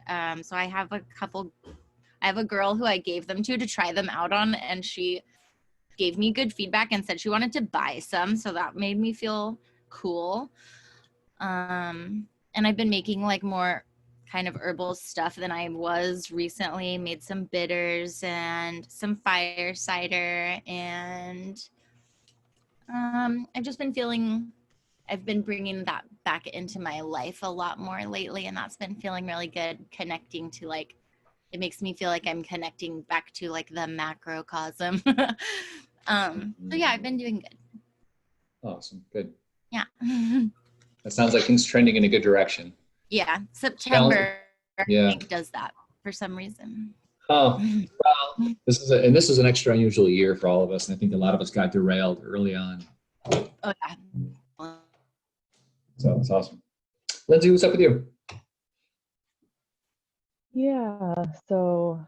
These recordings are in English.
And so I have a girl who I gave them to try them out on, and she gave me good feedback and said she wanted to buy some. So that made me feel cool. And I've been making like more kind of herbal stuff than I was recently. Made some bitters and some fire cider, and I've just been feeling, I've been bringing that back into my life a lot more lately, and that's been feeling really good, connecting to like, it makes me feel like I'm connecting back to like the macrocosm. So yeah, I've been doing good. Awesome. Good. Yeah. That sounds like things trending in a good direction. Yeah. September, yeah. I think, does that for some reason. Oh, well, this is an extra unusual year for all of us. And I think a lot of us got derailed early on. Oh, yeah. So that's awesome. Lindsay, what's up with you? Yeah, so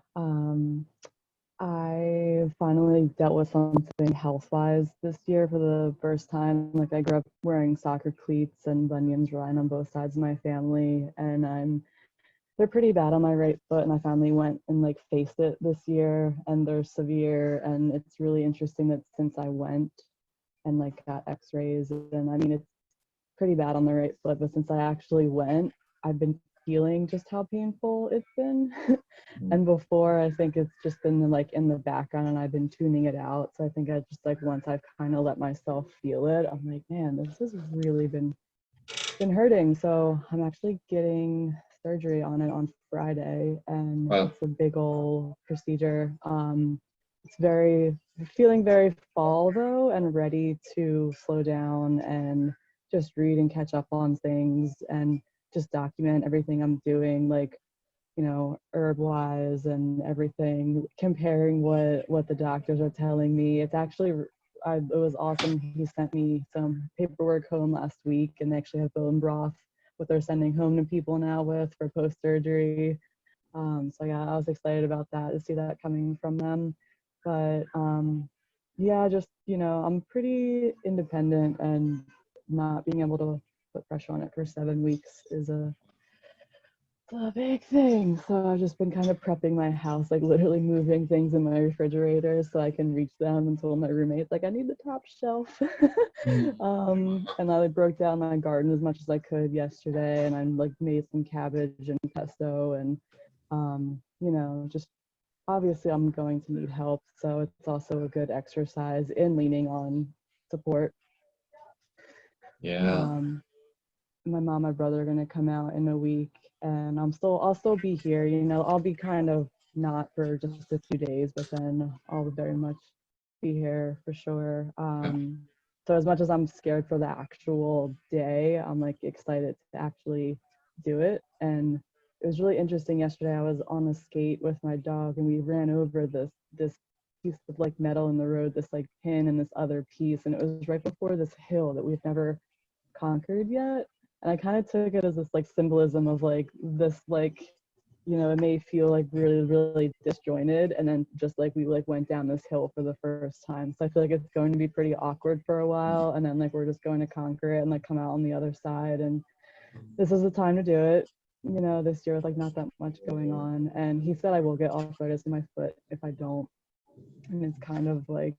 I finally dealt with something health-wise this year for the first time. Like, I grew up wearing soccer cleats and bunions running on both sides of my family, and they're pretty bad on my right foot, and I finally went and like faced it this year, and they're severe. And it's really interesting that since I went and like got x-rays, and I mean, it's pretty bad on the right foot, but since I actually went, I've been feeling just how painful it's been. And before, I think it's just been like in the background and I've been tuning it out. So I think I just like, once I've kind of let myself feel it, I'm like, man, this has really been hurting. So I'm actually getting surgery on it on Friday, and Wow. It's a big old procedure. It's feeling very fall though, and ready to slow down and just read and catch up on things and just document everything I'm doing, like, you know, herb wise and everything, comparing what the doctors are telling me. It's actually, it was awesome. He sent me some paperwork home last week, and they actually have bone broth, what they're sending home to people now with for post-surgery. So yeah, I was excited about that, to see that coming from them. But yeah, just, you know, I'm pretty independent, and not being able to put pressure on it for 7 weeks is a big thing. So I've just been kind of prepping my house, like literally moving things in my refrigerator so I can reach them, until my roommate's like, I need the top shelf. And I like broke down my garden as much as I could yesterday, and I like made some cabbage and pesto, and you know, just obviously I'm going to need help, so it's also a good exercise in leaning on support. Yeah. My mom and brother are gonna come out in a week, and I'll still be here. You know, I'll be kind of not for just a few days, but then I'll very much be here for sure. So as much as I'm scared for the actual day, I'm like excited to actually do it. And it was really interesting yesterday. I was on a skate with my dog, and we ran over this piece of like metal in the road, this like pin and this other piece, and it was right before this hill that we've never conquered yet. And I kind of took it as this like symbolism of like this, like, you know, it may feel like really, really disjointed, and then just like we like went down this hill for the first time. So I feel like it's going to be pretty awkward for a while, and then like we're just going to conquer it and like come out on the other side. And this is the time to do it, you know, this year with like not that much going on. And he said I will get arthritis in my foot if I don't. And it's kind of like,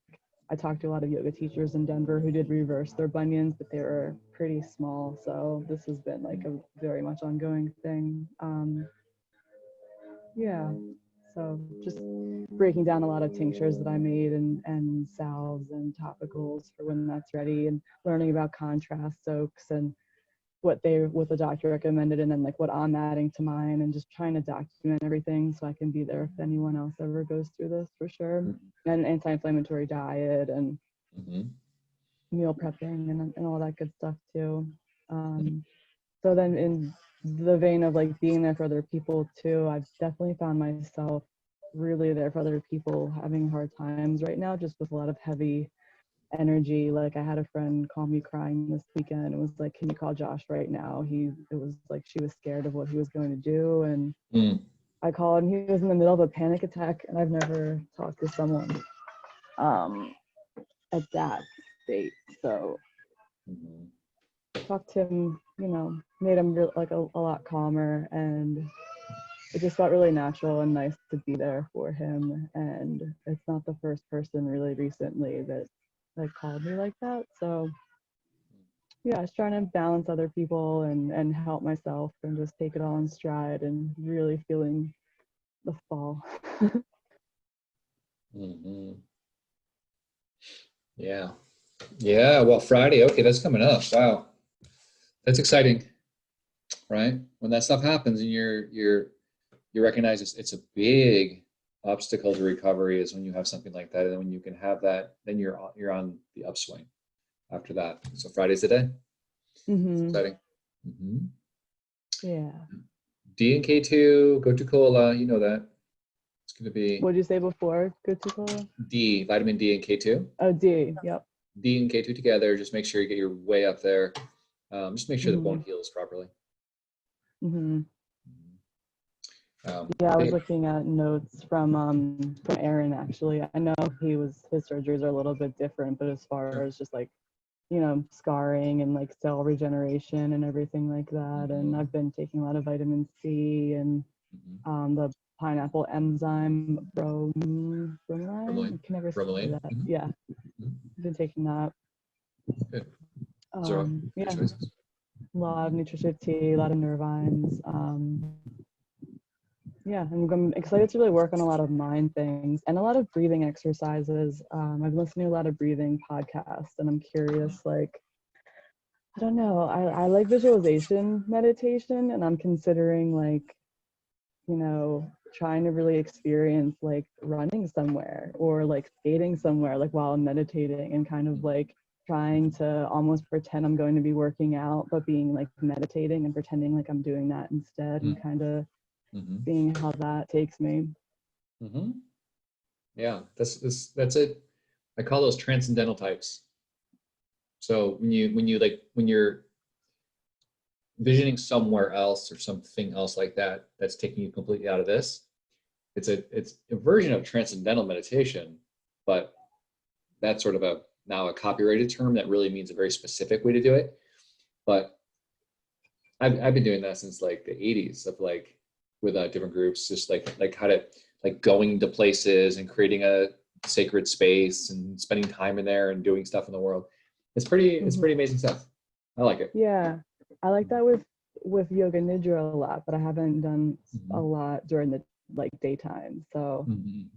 I talked to a lot of yoga teachers in Denver who did reverse their bunions, but they were pretty small. So this has been like a very much ongoing thing. Yeah, so just breaking down a lot of tinctures that I made, and salves and topicals for when that's ready, and learning about contrast soaks and what the doctor recommended, and then like what I'm adding to mine, and just trying to document everything so I can be there if anyone else ever goes through this, for sure. And an anti-inflammatory diet, and meal prepping, and all that good stuff too. So then in the vein of like being there for other people too, I've definitely found myself really there for other people having hard times right now, just with a lot of heavy energy. Like, I had a friend call me crying this weekend. It was like, can you call Josh right now? It was like she was scared of what he was going to do. And I called, and he was in the middle of a panic attack, and I've never talked to someone at that state. So talked to him, you know, made him like a lot calmer. And it just felt really natural and nice to be there for him. And it's not the first person really recently that called me like that. So yeah, I was trying to balance other people and help myself and just take it all in stride and really feeling the fall. Mm-hmm. Yeah. Yeah. Well, Friday. Okay, that's coming up. Wow, that's exciting, right? When that stuff happens and you recognize it's a big obstacle to recovery is when you have something like that, and when you can have that, then you're on the upswing after that. So Friday's the day. Mm-hmm. Exciting. Mm-hmm. Yeah. D and K2, go to cola. You know that it's going to be What did you say before? Good to cola? D, vitamin D and K2. Oh, D. Yep. D and K2 together. Just make sure you get your way up there. Just make sure the bone heals properly. Mm-hmm. Um, Yeah, I was looking at notes from Aaron actually. I know his surgeries are a little bit different, but as far as just like, scarring and like cell regeneration and everything like that. And I've been taking a lot of vitamin C and the pineapple enzyme bromelain. I can never say bromelain. that. Yeah, I've been taking that. Good. So, Yeah, good choices. a lot of nutritive tea, a lot of nervines. Yeah, I'm excited to really work on a lot of mind things and a lot of breathing exercises. I've listened to a lot of breathing podcasts, and I'm curious, like, I don't know, I like visualization meditation, and I'm considering, like, trying to really experience, like, running somewhere or, like, skating somewhere, like, while I'm meditating, and kind of, like, trying to almost pretend I'm going to be working out, but being, like, meditating and pretending like I'm doing that instead, and kind of seeing how that takes me. Yeah, that's it. I call those transcendental types. So when you're visioning somewhere else or something else like that that's taking you completely out of this, it's a version of transcendental meditation, but that's sort of now a copyrighted term that really means a very specific way to do it. But I've been doing that since like the 80s of like with different groups, just like how to like going to places and creating a sacred space and spending time in there and doing stuff in the world. It's pretty amazing stuff. I like it. Yeah, I like that with yoga nidra a lot, but I haven't done a lot during the like daytime. So I'm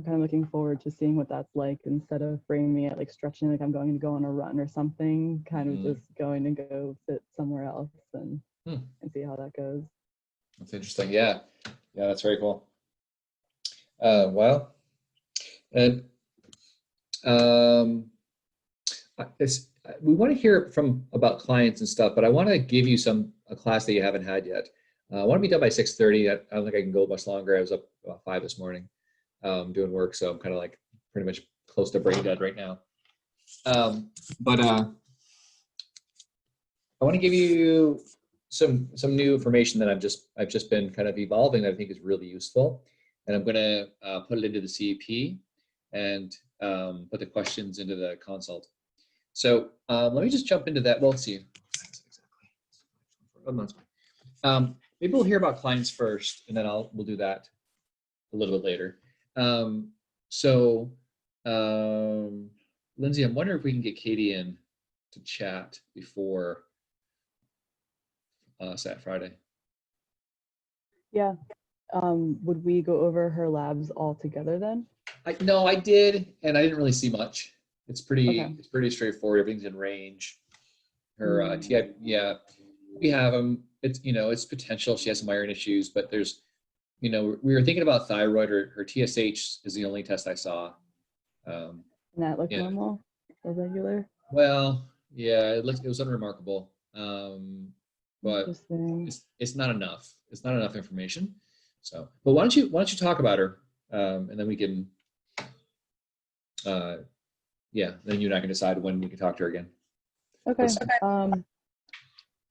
kind of looking forward to seeing what that's like, instead of framing it like stretching like I'm going to go on a run or something, kind of just going to go sit somewhere else and see how that goes. That's interesting. Yeah, that's very cool. Well, and we want to hear about clients and stuff, but I want to give you a class that you haven't had yet. I want to be done by 6:30. I don't think I can go much longer. I was up about 5 this morning doing work, so I'm kind of like pretty much close to brain dead right now. But I want to give you some new information that I've just been kind of evolving that I think is really useful, and I'm going to put it into the CEP and put the questions into the consult. So let me just jump into that. Well, let's see. Maybe we'll hear about clients first, and then we'll do that a little bit later. Lindsay, I'm wondering if we can get Katie in to chat before Sat Friday. Yeah. Would we go over her labs all together then? No, I did, and I didn't really see much. It's pretty straightforward. Everything's in range. Her TI, we have them. It's potential. She has some iron issues, but there's, we were thinking about thyroid. Her TSH is the only test I saw. And that looked normal or regular? Well, yeah, it was unremarkable. But it's not enough. It's not enough information. So, but why don't you talk about her, and then we can, then you and I can decide when we can talk to her again. Okay.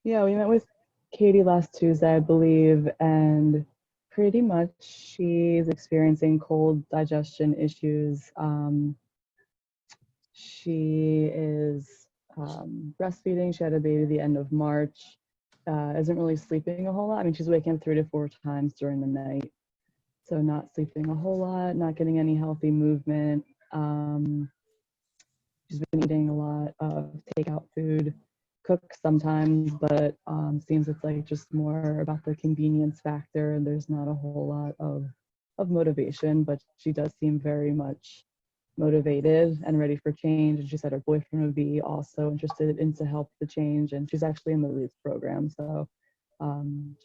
Yeah, we met with Katie last Tuesday, I believe, and pretty much she's experiencing cold digestion issues. She is breastfeeding. She had a baby the end of March, isn't really sleeping a whole lot. I mean, she's waking up 3 to 4 times during the night. So not sleeping a whole lot, not getting any healthy movement. She's been eating a lot of takeout food, cook sometimes, but seems it's like just more about the convenience factor, and there's not a whole lot of motivation, but she does seem very much motivated and ready for change. And she said her boyfriend would be also interested in to help the change, and she's actually in the Roots program, so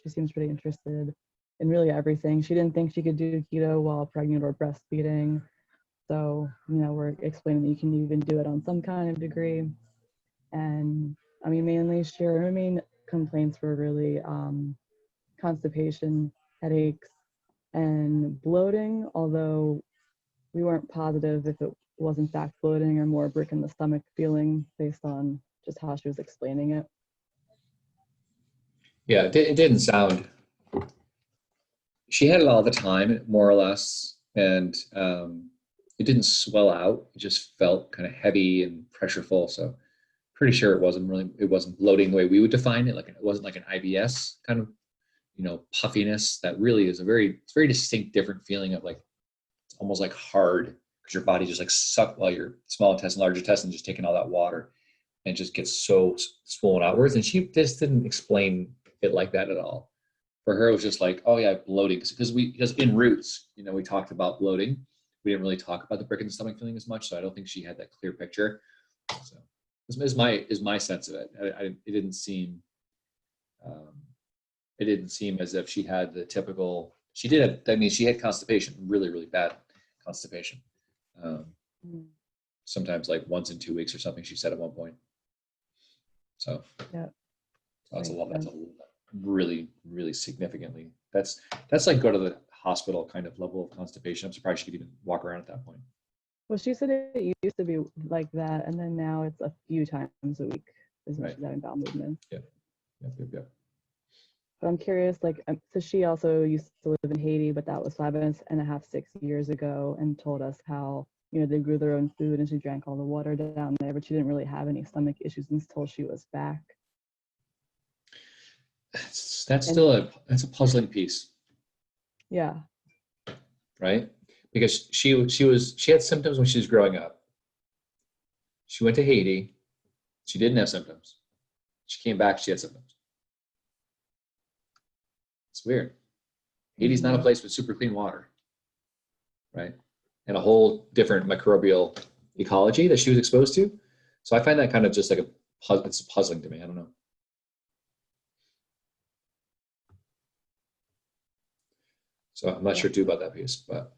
she seems pretty interested in really everything. She didn't think she could do keto while pregnant or breastfeeding. So, we're explaining that you can even do it on some kind of degree. And I mean, mainly, her main complaints were really constipation, headaches, and bloating, although we weren't positive if it was in fact bloating or more brick in the stomach feeling based on just how she was explaining it. Yeah, it didn't sound. She had it all the time, more or less, and it didn't swell out. It just felt kind of heavy and pressureful. So pretty sure it wasn't bloating the way we would define it. Like it wasn't like an IBS kind of, puffiness. That really is it's very distinct, different feeling of like, it's almost like hard because your body just like sucked while your small intestine, large intestine just taking all that water and just gets so swollen outwards. And she just didn't explain it like that at all. For her, it was just like, oh yeah, bloating. Because in Roots, we talked about bloating. We didn't really talk about the brick in the stomach feeling as much. So I don't think she had that clear picture. So is my sense of it. It didn't seem as if she had the typical. She had constipation, really, really bad constipation. Sometimes like once in 2 weeks or something, she said at one point. So yeah, that's a lot. That's a really, really significantly. That's like go to the hospital kind of level of constipation. I'm surprised she could even walk around at that point. Well, she said it used to be like that, and then now it's a few times a week is when she's having bowel movements. Yep. But I'm curious, so she also used to live in Haiti, but that was 5.5, 6 years ago, and told us how, they grew their own food and she drank all the water down there, but she didn't really have any stomach issues until she was back. That's still a puzzling piece. Yeah. Right? Because she had symptoms when she was growing up. She went to Haiti. She didn't have symptoms. She came back, she had symptoms. It's weird. Haiti's not a place with super clean water, right? And a whole different microbial ecology that she was exposed to. So I find that kind of just like it's puzzling to me. I don't know. So I'm not sure too about that piece, but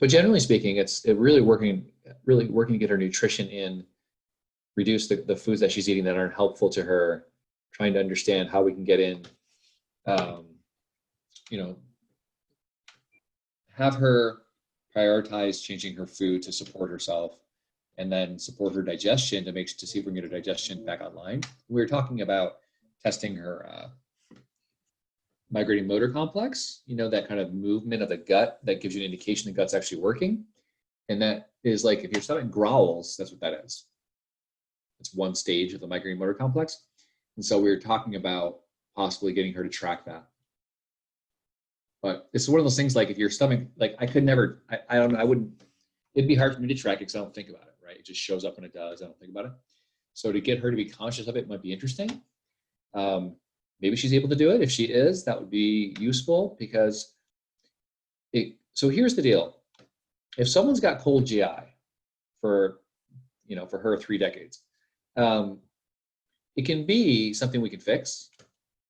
but generally speaking, it's really working to get her nutrition in, reduce the foods that she's eating that aren't helpful to her, trying to understand how we can get in, have her prioritize changing her food to support herself, and then support her digestion to see if we can get her digestion back online. We were talking about testing her migrating motor complex, that kind of movement of the gut that gives you an indication the gut's actually working. And that is like, if your stomach growls, that's what that is. It's one stage of the migrating motor complex. And so we were talking about possibly getting her to track that. But it's one of those things, like if your stomach, like I could never, I don't know, I wouldn't, it'd be hard for me to track it because I don't think about it, right? It just shows up when it does. I don't think about it. So to get her to be conscious of it might be interesting. Maybe she's able to do it. If she is, that would be useful because so here's the deal. If someone's got cold GI for her 3 decades, it can be something we can fix.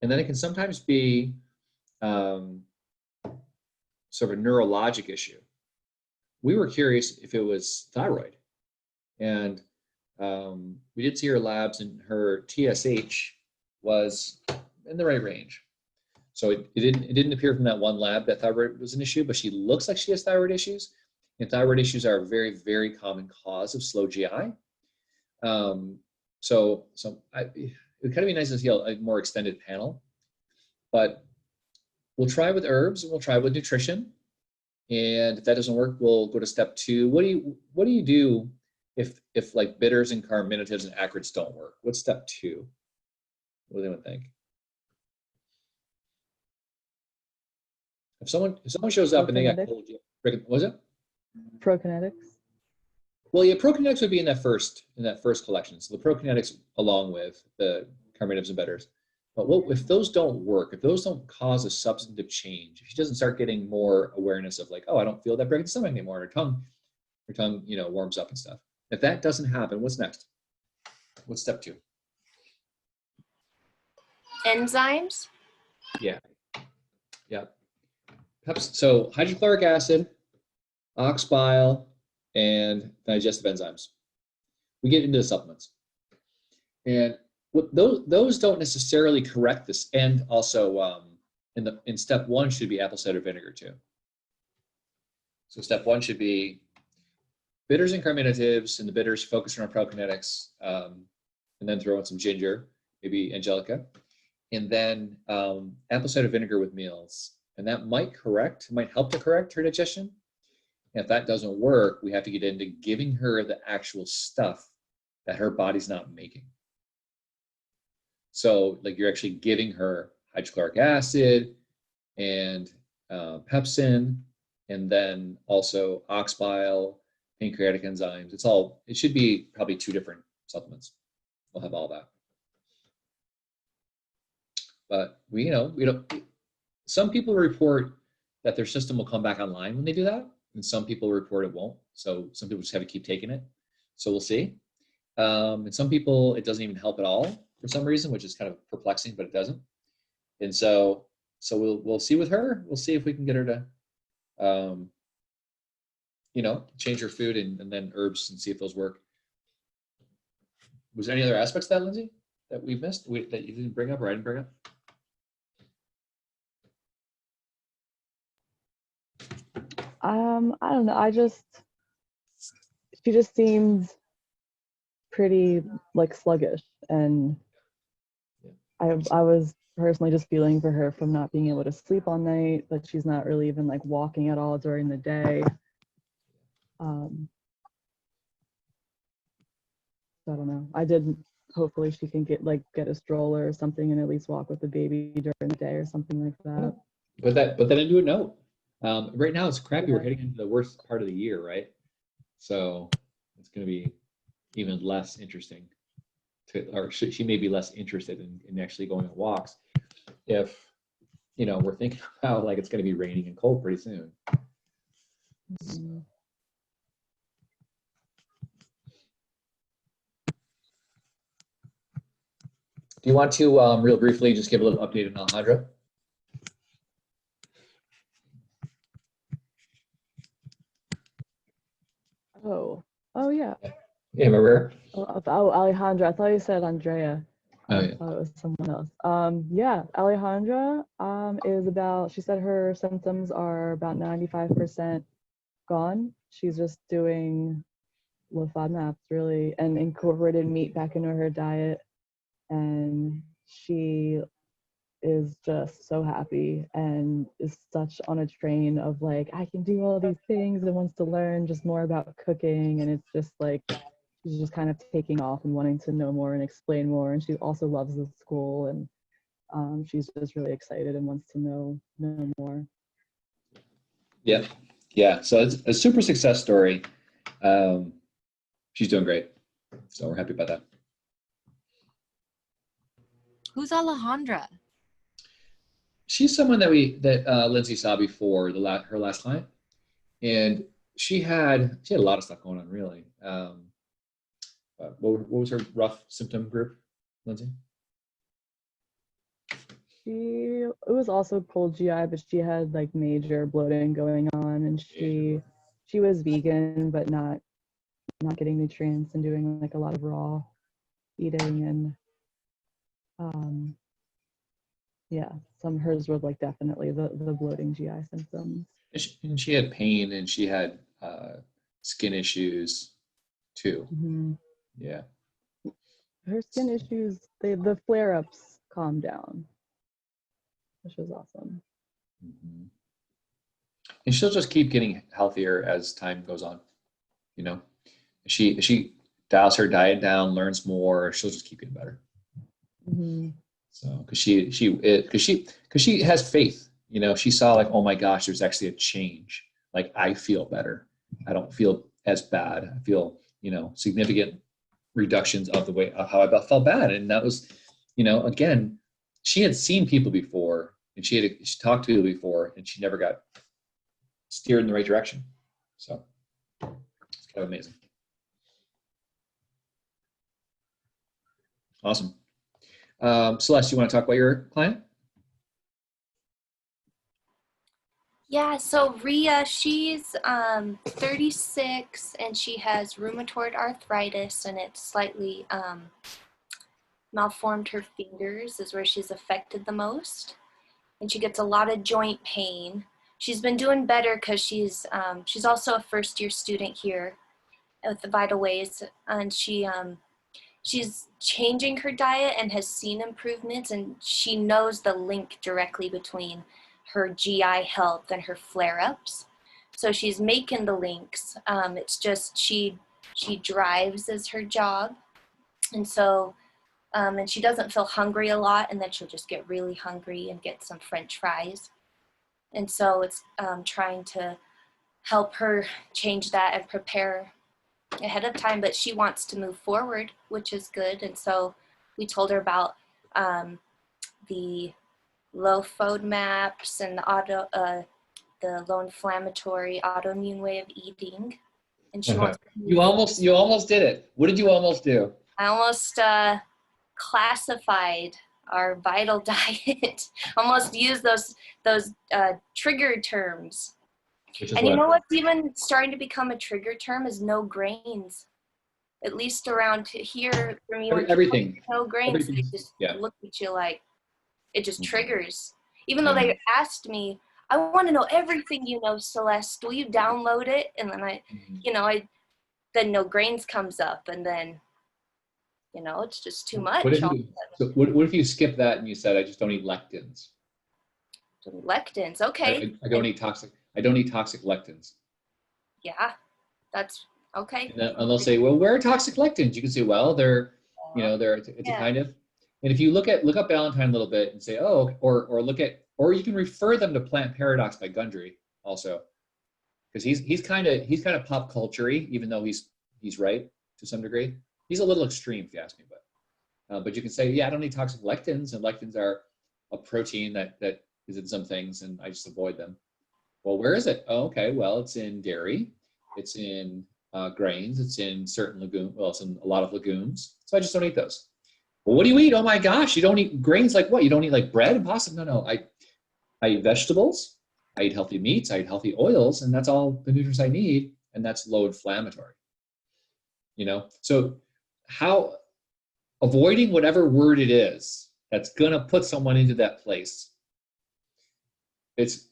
And then it can sometimes be sort of a neurologic issue. We were curious if it was thyroid. And we did see her labs, and her TSH was in the right range. So it didn't appear from that one lab that thyroid was an issue, but she looks like she has thyroid issues. And thyroid issues are a very, very common cause of slow GI. So it would kind of be nice to see a more extended panel. But we'll try with herbs, and we'll try with nutrition. And if that doesn't work, we'll go to step 2. What do you do if like bitters and carminatives and acrids don't work? What's step 2? What do anyone think? If someone shows up and they got cold, what was it? Prokinetics. Well, yeah, prokinetics would be in that first collection. So the prokinetics along with the carminatives and betters. But if those don't work, if those don't cause a substantive change, if she doesn't start getting more awareness of like, oh, I don't feel that break in the stomach anymore, her tongue, warms up and stuff. If that doesn't happen, what's next? What's step 2? Enzymes? Yeah. So hydrochloric acid, ox bile, and digestive enzymes. We get into the supplements. And what those don't necessarily correct this. And also in step 1 should be apple cider vinegar too. So step 1 should be bitters and carminatives, and the bitters focus on prokinetics, and then throw in some ginger, maybe angelica, and then apple cider vinegar with meals. And that might help to correct her digestion. And if that doesn't work, we have to get into giving her the actual stuff that her body's not making. So like you're actually giving her hydrochloric acid and pepsin, and then also ox bile, pancreatic enzymes. It should be probably 2 different supplements. We'll have all that. But we don't. Some people report that their system will come back online when they do that, and some people report it won't. So some people just have to keep taking it. So we'll see. And some people, it doesn't even help at all for some reason, which is kind of perplexing, but it doesn't. And so we'll see with her. We'll see if we can get her to, change her food and then herbs and see if those work. Was there any other aspects of that, Lindsay, that we missed, that you didn't bring up or I didn't bring up? I don't know. She just seemed pretty like sluggish, and I was personally just feeling for her from not being able to sleep all night, but she's not really even like walking at all during the day. So I don't know. Hopefully she can get a stroller or something and at least walk with the baby during the day or something like that. Put that into a note. Right now it's crappy. Yeah. We're heading into the worst part of the year, right? So it's going to be even less interesting she may be less interested in actually going on walks if, we're thinking about like it's going to be raining and cold pretty soon. Mm-hmm. Do you want to real briefly just give a little update on Alejandra? Oh yeah. Yeah, remember her? Oh, Alejandra. I thought you said Andrea. Oh, yeah. I thought it was someone else. Yeah, Alejandra she said her symptoms are about 95% gone. She's just doing low FODMAPs really and incorporated meat back into her diet. And she is just so happy and is such on a train of like, I can do all these things and wants to learn just more about cooking. And it's just like, she's just kind of taking off and wanting to know more and explain more. And she also loves the school, and she's just really excited and wants to know more. Yeah. So it's a super success story. She's doing great. So we're happy about that. Who's Alejandra? She's someone that Lindsay saw before her last client, and she had a lot of stuff going on really. What was her rough symptom group, Lindsay? It was also cold GI, but she had like major bloating going on, and she was vegan, but not getting nutrients and doing like a lot of raw eating, and some of hers were like definitely the bloating GI symptoms. And she had pain, and she had skin issues too. Mm-hmm. Yeah. Her skin issues, the flare-ups calmed down, which was awesome. Mm-hmm. And she'll just keep getting healthier as time goes on. She dials her diet down, learns more, she'll just keep getting better. Mm-hmm. So, because she has faith, you know, she saw like, oh my gosh, there's actually a change. Like I feel better. I don't feel as bad. I feel, you know, significant reductions of the way of how I felt bad. And that was, you know, again, she had seen people before and she talked to people before and she never got steered in the right direction. So it's kind of amazing. Awesome. Celeste, you want to talk about your client? Yeah, so Ria, she's 36 and she has rheumatoid arthritis, and it's slightly malformed her fingers is where she's affected the most. And she gets a lot of joint pain. She's been doing better because she's also a first-year student here with the Vital Ways, and she's changing her diet and has seen improvements, and she knows the link directly between her GI health and her flare-ups. So she's making the links. It's just she drives as her job, and so and she doesn't feel hungry a lot, and then she'll just get really hungry and get some French fries. And so it's trying to help her change that and prepare ahead of time, but she wants to move forward, which is good. And so we told her about the low FODMAPs and the low inflammatory autoimmune way of eating. And she wants you almost did it. What did you almost do? I almost classified our vital diet. Almost used those trigger terms. And you know what's even starting to become a trigger term is no grains. At least around here for me, everything. No grains. They just look at you like it just triggers. Even though they asked me, I want to know everything you know, Celeste. Will you download it? And then then no grains comes up, and then it's just too much. What if you skip that and you said, I just don't eat lectins? Lectins, okay. I don't eat toxic lectins. Yeah, that's okay. And they'll say, well, where are toxic lectins? You can say, well, it's a kind of. And if you look up Ballantyne a little bit and say, oh, or you can refer them to Plant Paradox by Gundry also, because he's kind of pop culture-y, even though he's right to some degree. He's a little extreme, if you ask me, but you can say, yeah, I don't need toxic lectins, and lectins are a protein that is in some things, and I just avoid them. Well, where is it? Oh, okay, well, it's in dairy, it's in grains, it's in certain legumes. Well, it's in a lot of legumes, so I just don't eat those. Well, what do you eat? Oh my gosh, you don't eat grains like what? You don't eat like bread and pasta? No, I eat vegetables, I eat healthy meats, I eat healthy oils, and that's all the nutrients I need, and that's low inflammatory. So how avoiding whatever word it is that's gonna put someone into that place. It's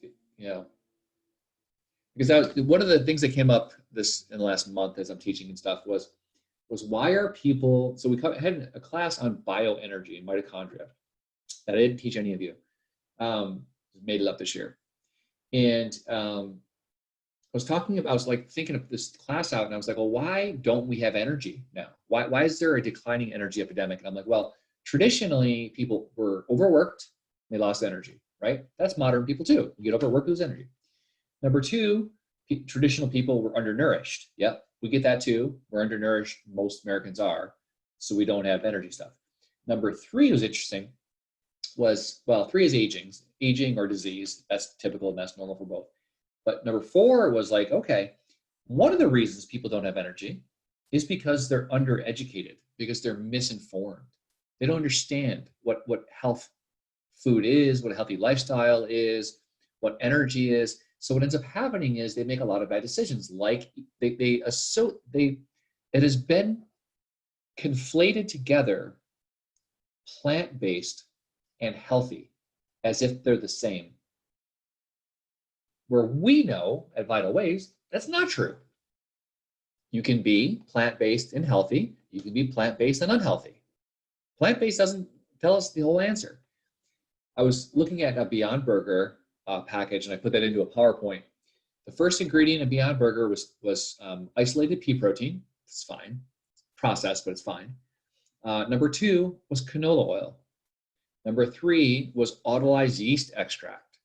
because one of the things that came up in the last month as I'm teaching and stuff was why are people, so we had a class on bioenergy and mitochondria that I didn't teach any of you, made it up this year. And I was thinking of this class out, and I was like, well, why don't we have energy now? Why is there a declining energy epidemic? And I'm like, well, traditionally people were overworked, they lost energy, right? That's modern people too. You get overworked, lose energy. Number two, traditional people were undernourished. Yep, we get that too. We're undernourished, most Americans are, so we don't have energy stuff. Number three was interesting, three is aging or disease. That's typical and that's normal for both. But number four was like, okay, one of the reasons people don't have energy is because they're undereducated, because they're misinformed. They don't understand what health food is, what a healthy lifestyle is, what energy is. So what ends up happening is they make a lot of bad decisions. Like it has been conflated together, plant-based and healthy, as if they're the same. Where we know at Vital Ways, that's not true. You can be plant-based and healthy. You can be plant-based and unhealthy. Plant-based doesn't tell us the whole answer. I was looking at a Beyond Burger package, and I put that into a PowerPoint. The first ingredient in Beyond Burger was isolated pea protein. It's fine. It's processed, but it's fine. Number two was canola oil. Number 3 was autolyzed yeast extract.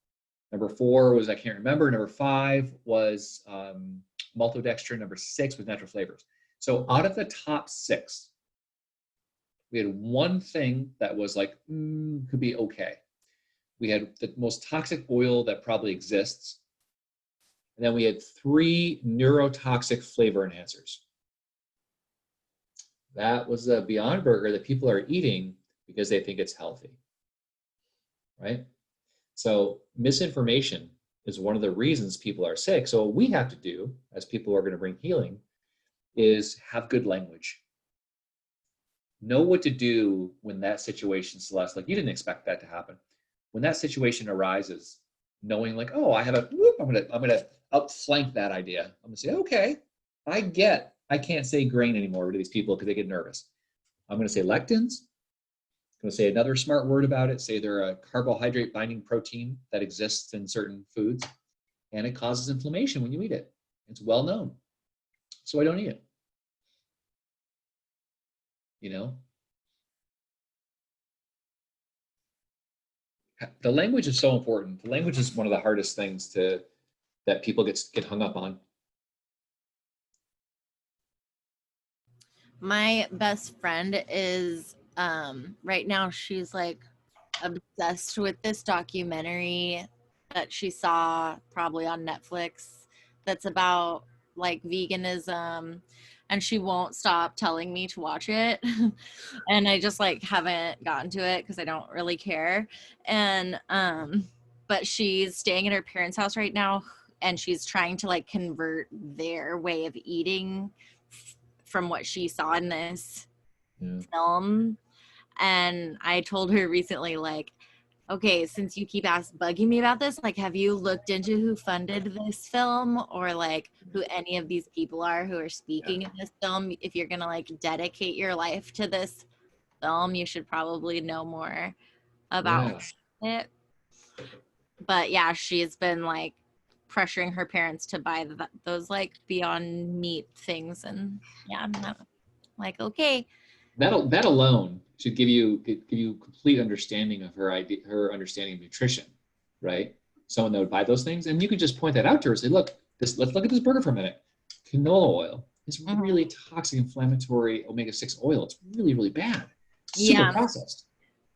Number 4 was, I can't remember. Number 5 was maltodextrin. Number 6 was natural flavors. So out of the top 6, we had one thing that was like, could be okay. We had the most toxic oil that probably exists. And then we had 3 neurotoxic flavor enhancers. That was the Beyond Burger that people are eating because they think it's healthy, right? So misinformation is one of the reasons people are sick. So what we have to do as people who are going to bring healing is have good language. Know what to do when that situation, Celeste, like you didn't expect that to happen. When that situation arises, knowing like, oh, I have a, I'm gonna outflank that idea. I'm gonna say, okay, I can't say grain anymore to these people because they get nervous. I'm gonna say lectins. I'm gonna say another smart word about it. Say they're a carbohydrate binding protein that exists in certain foods, and it causes inflammation when you eat it. It's well known, so I don't eat it. You know, the language is so important. The language is one of the hardest things that people get hung up on. My best friend is right now she's like obsessed with this documentary that she saw probably on Netflix that's about like veganism, and she won't stop telling me to watch it. And I just like haven't gotten to it because I don't really care. And but she's staying at her parents' house right now, and she's trying to like convert their way of eating from what she saw in this film. And I told her recently, like, okay, since you keep bugging me about this, like, have you looked into who funded this film, or like who any of these people are who are speaking in this film? If you're gonna like dedicate your life to this film, you should probably know more about it. But yeah, she's been like pressuring her parents to buy those like Beyond Meat things, and yeah, I'm not like, okay. That alone should give you complete understanding of her understanding of nutrition, right? Someone that would buy those things, and you could just point that out to her. Say, look, let's look at this burger for a minute. Canola oil is really toxic, inflammatory omega-6 oil. It's really, really bad. Super processed.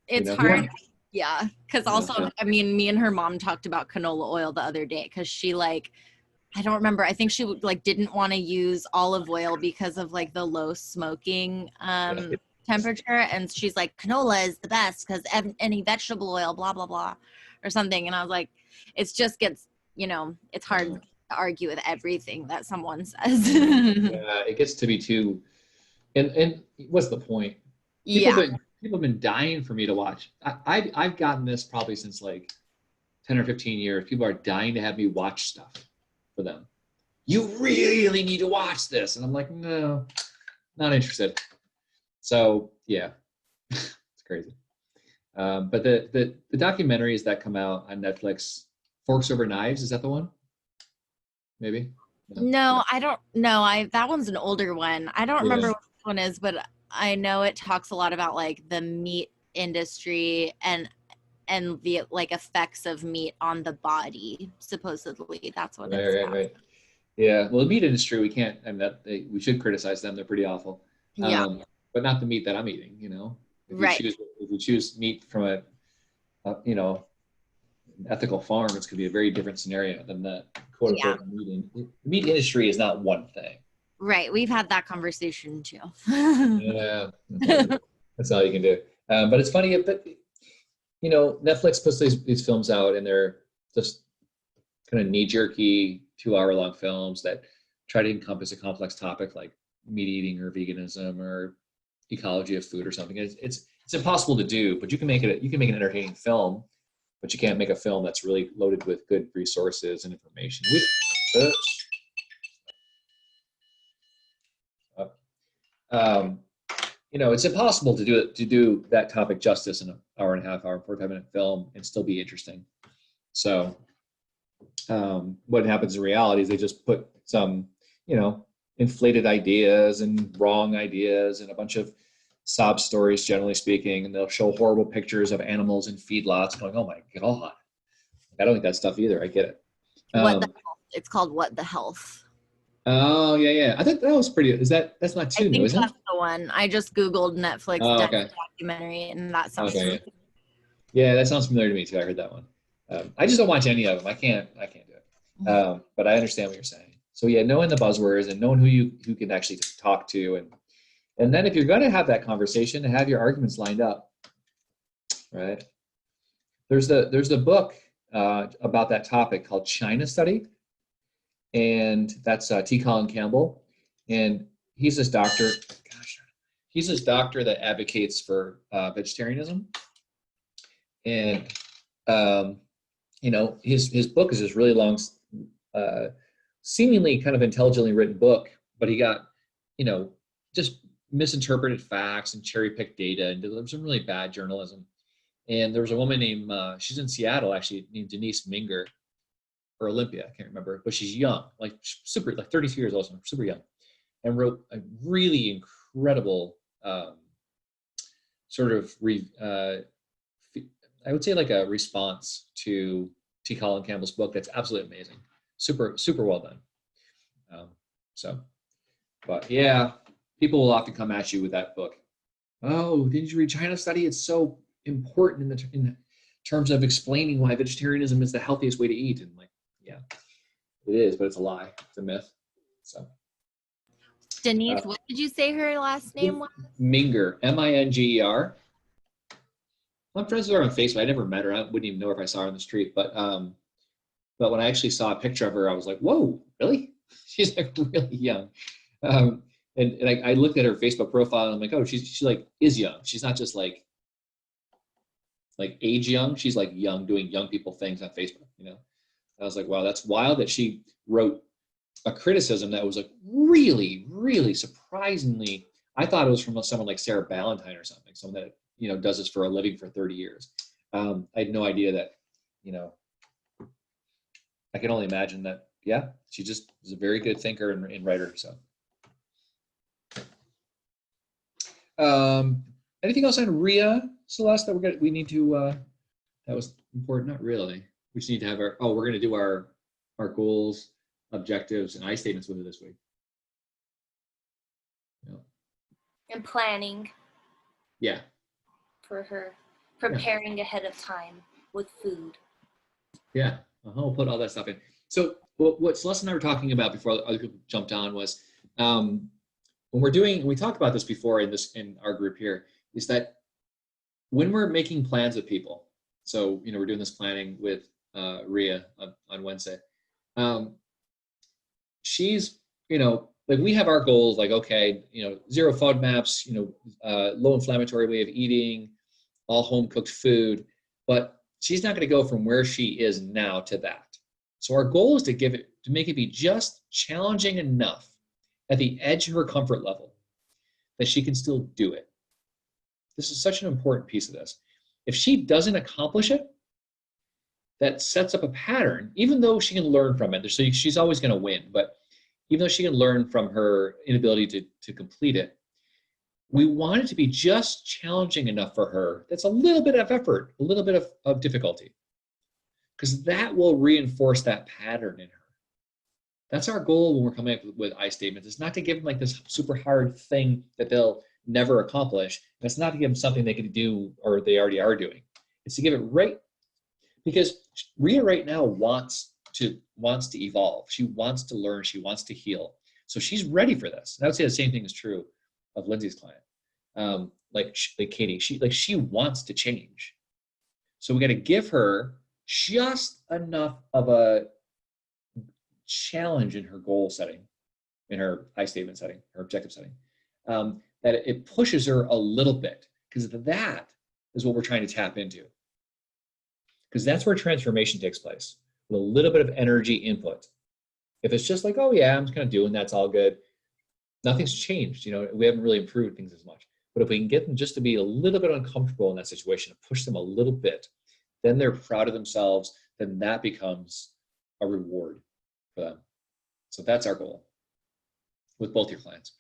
It's hard. Yeah, because also, I mean, me and her mom talked about canola oil the other day because she like, I don't remember. I think she like didn't want to use olive oil because of like the low smoking temperature, and she's like, canola is the best because any vegetable oil, blah blah blah, or something. And I was like, it just gets, you know, it's hard to argue with everything that someone says. Yeah, it gets to be too. And what's the point? People have been dying for me to watch. I've gotten this probably since like 10 or 15 years. People are dying to have me watch stuff for them. You really need to watch this. And I'm like, no, not interested. So yeah, it's crazy. But the documentaries that come out on Netflix, Forks Over Knives, is that the one? Maybe? No, I don't know. That one's an older one. I don't remember what this one is, but I know it talks a lot about like the meat industry and the like effects of meat on the body. Supposedly, that's what it's about. Right. Yeah. Well, the meat industry, we can't. I mean, we should criticize them. They're pretty awful. But not the meat that I'm eating. You know, if you choose meat from a you know, ethical farm, it's going to be a very different scenario than the quote unquote meat industry is not one thing. Right. We've had that conversation too. Yeah. That's all you can do. But it's funny, but you know, Netflix puts these films out and they're just kind of knee-jerky 2-hour-long films that try to encompass a complex topic like meat eating or veganism or ecology of food or something. It's impossible to do, but you can make an entertaining film, but you can't make a film that's really loaded with good resources and information. You know, it's impossible to do that topic justice in an hour and a half, 45-minute film and still be interesting. So what happens in reality is they just put some, you know, inflated ideas and wrong ideas and a bunch of sob stories, generally speaking, and they'll show horrible pictures of animals in feedlots going, oh my God, I don't like that stuff either. I get it. What the health? It's called What the Health. Oh, yeah. I think that was pretty, that's not too I new, think is it? that's the one. I just Googled Netflix Oh, okay. documentary, and that sounds Okay. Yeah, that sounds familiar to me too. I heard that one. I just don't watch any of them. I can't do it. But I understand what you're saying. So yeah, knowing the buzzwords and knowing who can actually talk to, and then if you're going to have that conversation, have your arguments lined up, right? There's the book about that topic called China Study, and that's T. Colin Campbell, and he's this doctor. He's this doctor that advocates for vegetarianism, and his book is this really long, seemingly kind of intelligently written book, but he got, just misinterpreted facts and cherry picked data and delivered some really bad journalism. And there was a woman named, she's in Seattle actually, named Denise Minger, or Olympia, I can't remember, but she's young, like super, like 32 years old, super young, and wrote a really incredible I would say like a response to T. Colin Campbell's book that's absolutely amazing. Super, super well done. But yeah, people will often come at you with that book. Oh, didn't you read China Study? It's so important in terms of explaining why vegetarianism is the healthiest way to eat. And like, yeah, it is, but it's a lie. It's a myth. So Denise, what did you say her last name was? Minger, Minger. I'm friends with her on Facebook. I never met her. I wouldn't even know her if I saw her on the street. But when I actually saw a picture of her, I was like, whoa, really? She's like really young. And I looked at her Facebook profile and I'm like, oh, she like is young. She's not just like age young. She's like young, doing young people things on Facebook, I was like, wow, that's wild that she wrote a criticism that was like really, really surprisingly, I thought it was from someone like Sarah Ballantyne or something, someone that, does this for a living for 30 years. I had no idea that, I can only imagine that, yeah, she just is a very good thinker and writer. So, anything else on RIA, Celeste, that we need to, that was important? Not really. We just need to have we're going to do our goals, objectives, and I statements with her this week. Yeah. And planning. Yeah. For her, preparing ahead of time with food. Yeah. We'll put all that stuff in. So what Celeste and I were talking about before other people jumped on was when we talked about this before in our group here, is that when we're making plans with people, so we're doing this planning with Ria on Wednesday. She's like we have our goals, like okay, zero FODMAPs, low inflammatory way of eating, all home cooked food, but she's not going to go from where she is now to that. So our goal is to make it be just challenging enough at the edge of her comfort level that she can still do it. This is such an important piece of this. If she doesn't accomplish it, that sets up a pattern, even though she can learn from it. So she's always going to win, but even though she can learn from her inability to complete it, we want it to be just challenging enough for her. That's a little bit of effort, a little bit of difficulty, because that will reinforce that pattern in her. That's our goal when we're coming up with I statements. It's not to give them like this super hard thing that they'll never accomplish. And it's not to give them something they can do or they already are doing. It's to give it right, because Ria right now wants to evolve. She wants to learn. She wants to heal. So she's ready for this. And I would say the same thing is true of Lindsay's client. Like Katie, she wants to change. So we got to give her just enough of a challenge in her goal setting, in her I statement setting, her objective setting, that it pushes her a little bit, because that is what we're trying to tap into. Because that's where transformation takes place, with a little bit of energy input. If it's just like, oh yeah, I'm just kind of doing that's all good, nothing's changed. We haven't really improved things as much. But if we can get them just to be a little bit uncomfortable in that situation, push them a little bit, then they're proud of themselves, then that becomes a reward for them. So that's our goal with both your clients.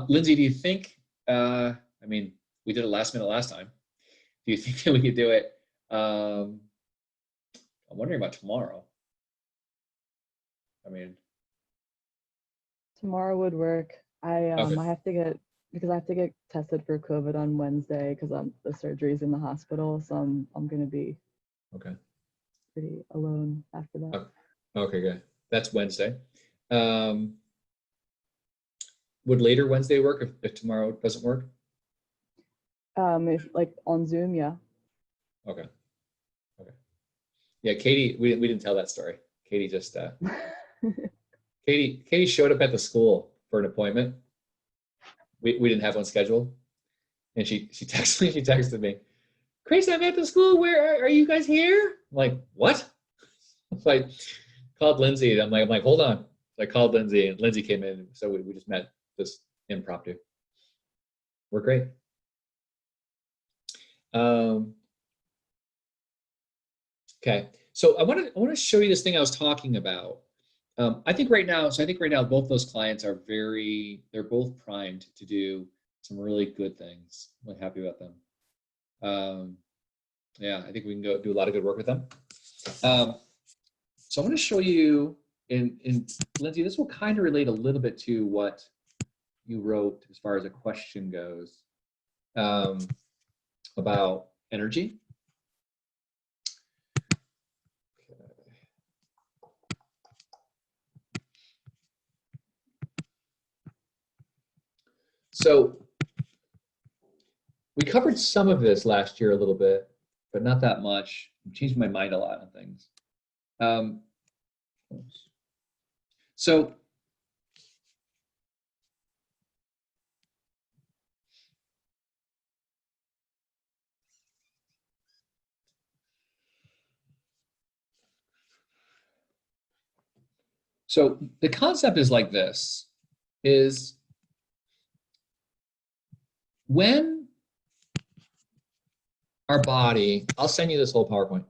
Lindsay, do you think, I I mean, we did it last minute last time. Do you think that we could do it? I'm wondering about tomorrow. I mean, Tomorrow would work. Okay. I have to get tested for COVID on Wednesday because the surgery's in the hospital, so I'm gonna be okay. pretty alone after that. Okay, good. That's Wednesday. Would later Wednesday work if tomorrow doesn't work? If like on Zoom, yeah. Okay. Okay. Yeah, Katie, we didn't tell that story. Katie just Katie showed up at the school for an appointment. We didn't have one scheduled. And she texted me, Chris, I'm at the school. Where are you guys here? I'm like, what? So I called Lindsay and I'm like, hold on. So I called Lindsay and Lindsay came in. So we just met this impromptu. We're great. Okay. So I want to show you this thing I was talking about. I think right now both those clients are they're both primed to do some really good things. I'm really happy about them. Yeah, I think we can go do a lot of good work with them. So I want to show you, in Lindsay, this will kind of relate a little bit to what you wrote as far as a question goes, about energy. So we covered some of this last year a little bit, but not that much. I'm changing my mind a lot on things. So the concept is like this, is when our body, I'll send you this whole PowerPoint.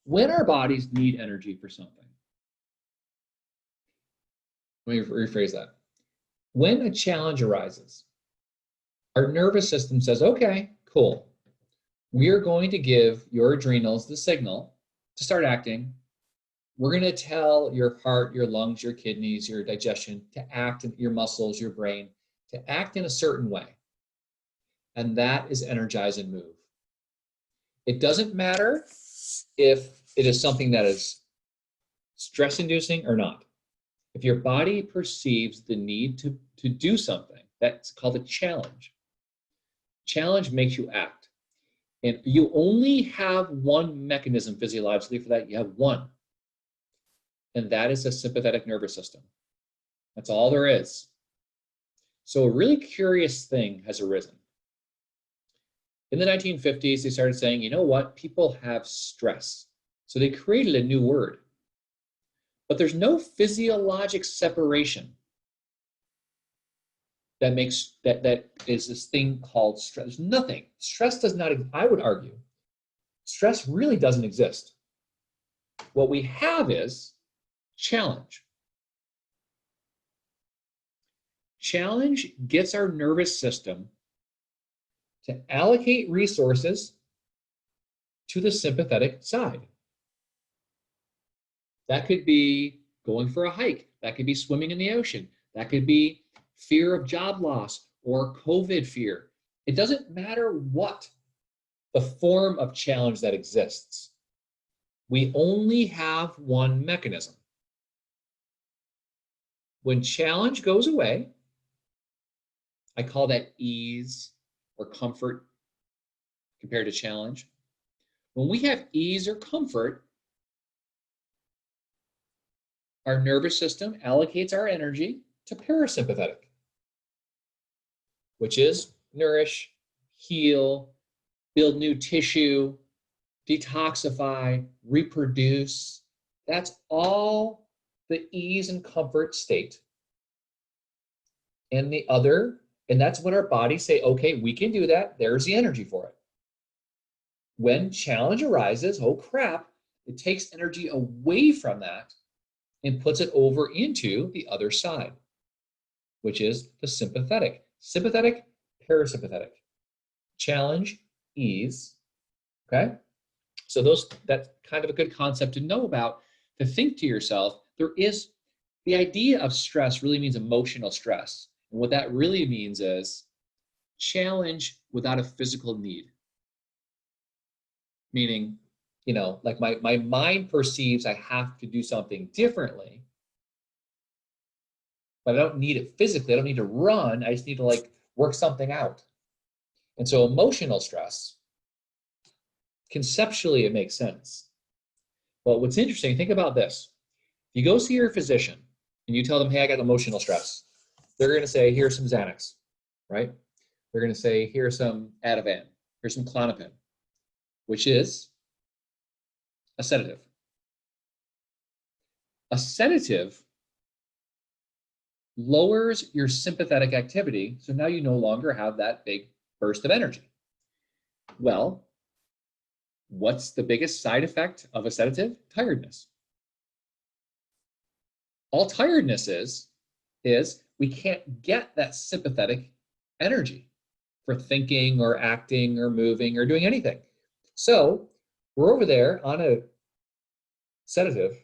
When our bodies need energy for something, let me rephrase that. When a challenge arises, our nervous system says, okay, cool. We are going to give your adrenals the signal to start acting. We're going to tell your heart, your lungs, your kidneys, your digestion to act, your muscles, your brain, to act in a certain way. And that is energize and move. It doesn't matter if it is something that is stress-inducing or not. If your body perceives the need to do something, that's called a challenge. Challenge makes you act. And you only have one mechanism physiologically for that. You have one. And that is a sympathetic nervous system. That's all there is. So a really curious thing has arisen. In the 1950s, they started saying, you know what? People have stress. So they created a new word. But there's no physiologic separation that is this thing called stress. There's nothing. Stress does not, I would argue, stress really doesn't exist. What we have is challenge. Challenge gets our nervous system to allocate resources to the sympathetic side. That could be going for a hike. That could be swimming in the ocean. That could be fear of job loss or COVID fear. It doesn't matter what the form of challenge that exists. We only have one mechanism. When challenge goes away, I call that ease or comfort compared to challenge. When we have ease or comfort, our nervous system allocates our energy to parasympathetic, which is nourish, heal, build new tissue, detoxify, reproduce. That's all the ease and comfort state. And that's when our bodies say, okay, we can do that. There's the energy for it. When challenge arises, oh crap, it takes energy away from that and puts it over into the other side, which is the sympathetic. Sympathetic, parasympathetic. Challenge, ease. Okay? So that's kind of a good concept to know about, to think to yourself, the idea of stress really means emotional stress. And what that really means is challenge without a physical need. Meaning, like my mind perceives I have to do something differently, but I don't need it physically. I don't need to run. I just need to like work something out. And so emotional stress, conceptually, it makes sense. But what's interesting, think about this. If you go see your physician and you tell them, hey, I got emotional stress, they're going to say, here's some Xanax, right? They're going to say, here's some Ativan, here's some Klonopin, which is a sedative. A sedative lowers your sympathetic activity, so now you no longer have that big burst of energy. Well, what's the biggest side effect of a sedative? Tiredness. All tiredness is we can't get that sympathetic energy for thinking or acting or moving or doing anything. So we're over there on a sedative,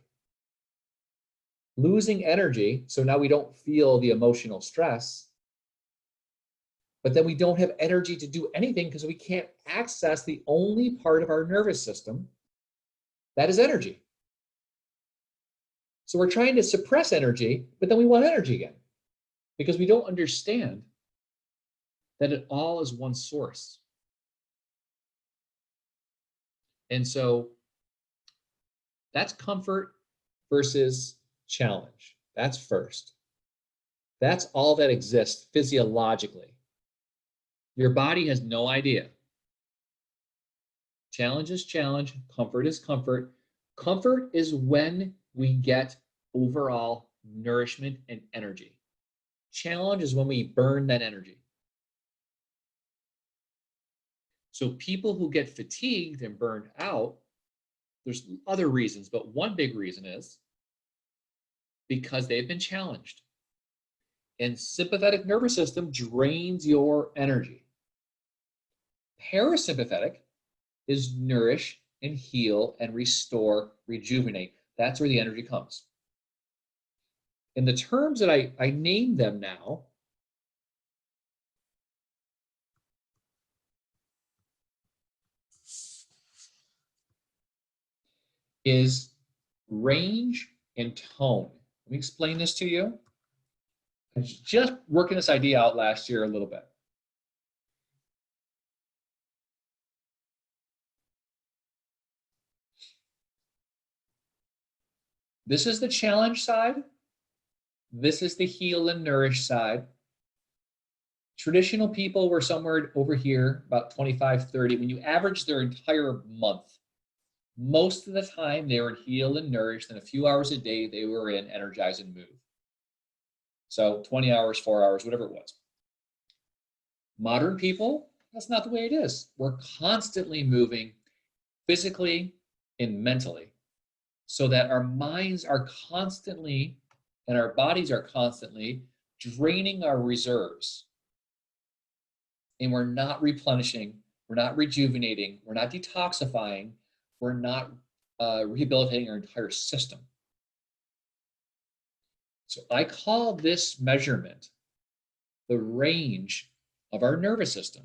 losing energy, so now we don't feel the emotional stress, but then we don't have energy to do anything because we can't access the only part of our nervous system that is energy. So we're trying to suppress energy, but then we want energy again because we don't understand that it all is one source. And so that's comfort versus challenge. That's first. That's all that exists physiologically. Your body has no idea. Challenge is challenge, comfort is comfort. Comfort is when we get overall nourishment and energy. Challenge is when we burn that energy. So people who get fatigued and burned out, there's other reasons, but one big reason is because they've been challenged. And sympathetic nervous system drains your energy. Parasympathetic is nourish and heal and restore, rejuvenate. That's where the energy comes. In the terms that I named them now, is range and tone. Let me explain this to you. I was just working this idea out last year a little bit. This is the challenge side. This is the heal and nourish side. Traditional people were somewhere over here, about 25, 30. When you average their entire month, most of the time they were in heal and nourish, and a few hours a day they were in energize and move. So 20 hours, 4 hours, whatever it was. Modern people, that's not the way it is. We're constantly moving physically and mentally so that our minds are constantly and our bodies are constantly draining our reserves. And we're not replenishing, we're not rejuvenating, we're not detoxifying, we're not rehabilitating our entire system. So I call this measurement the range of our nervous system,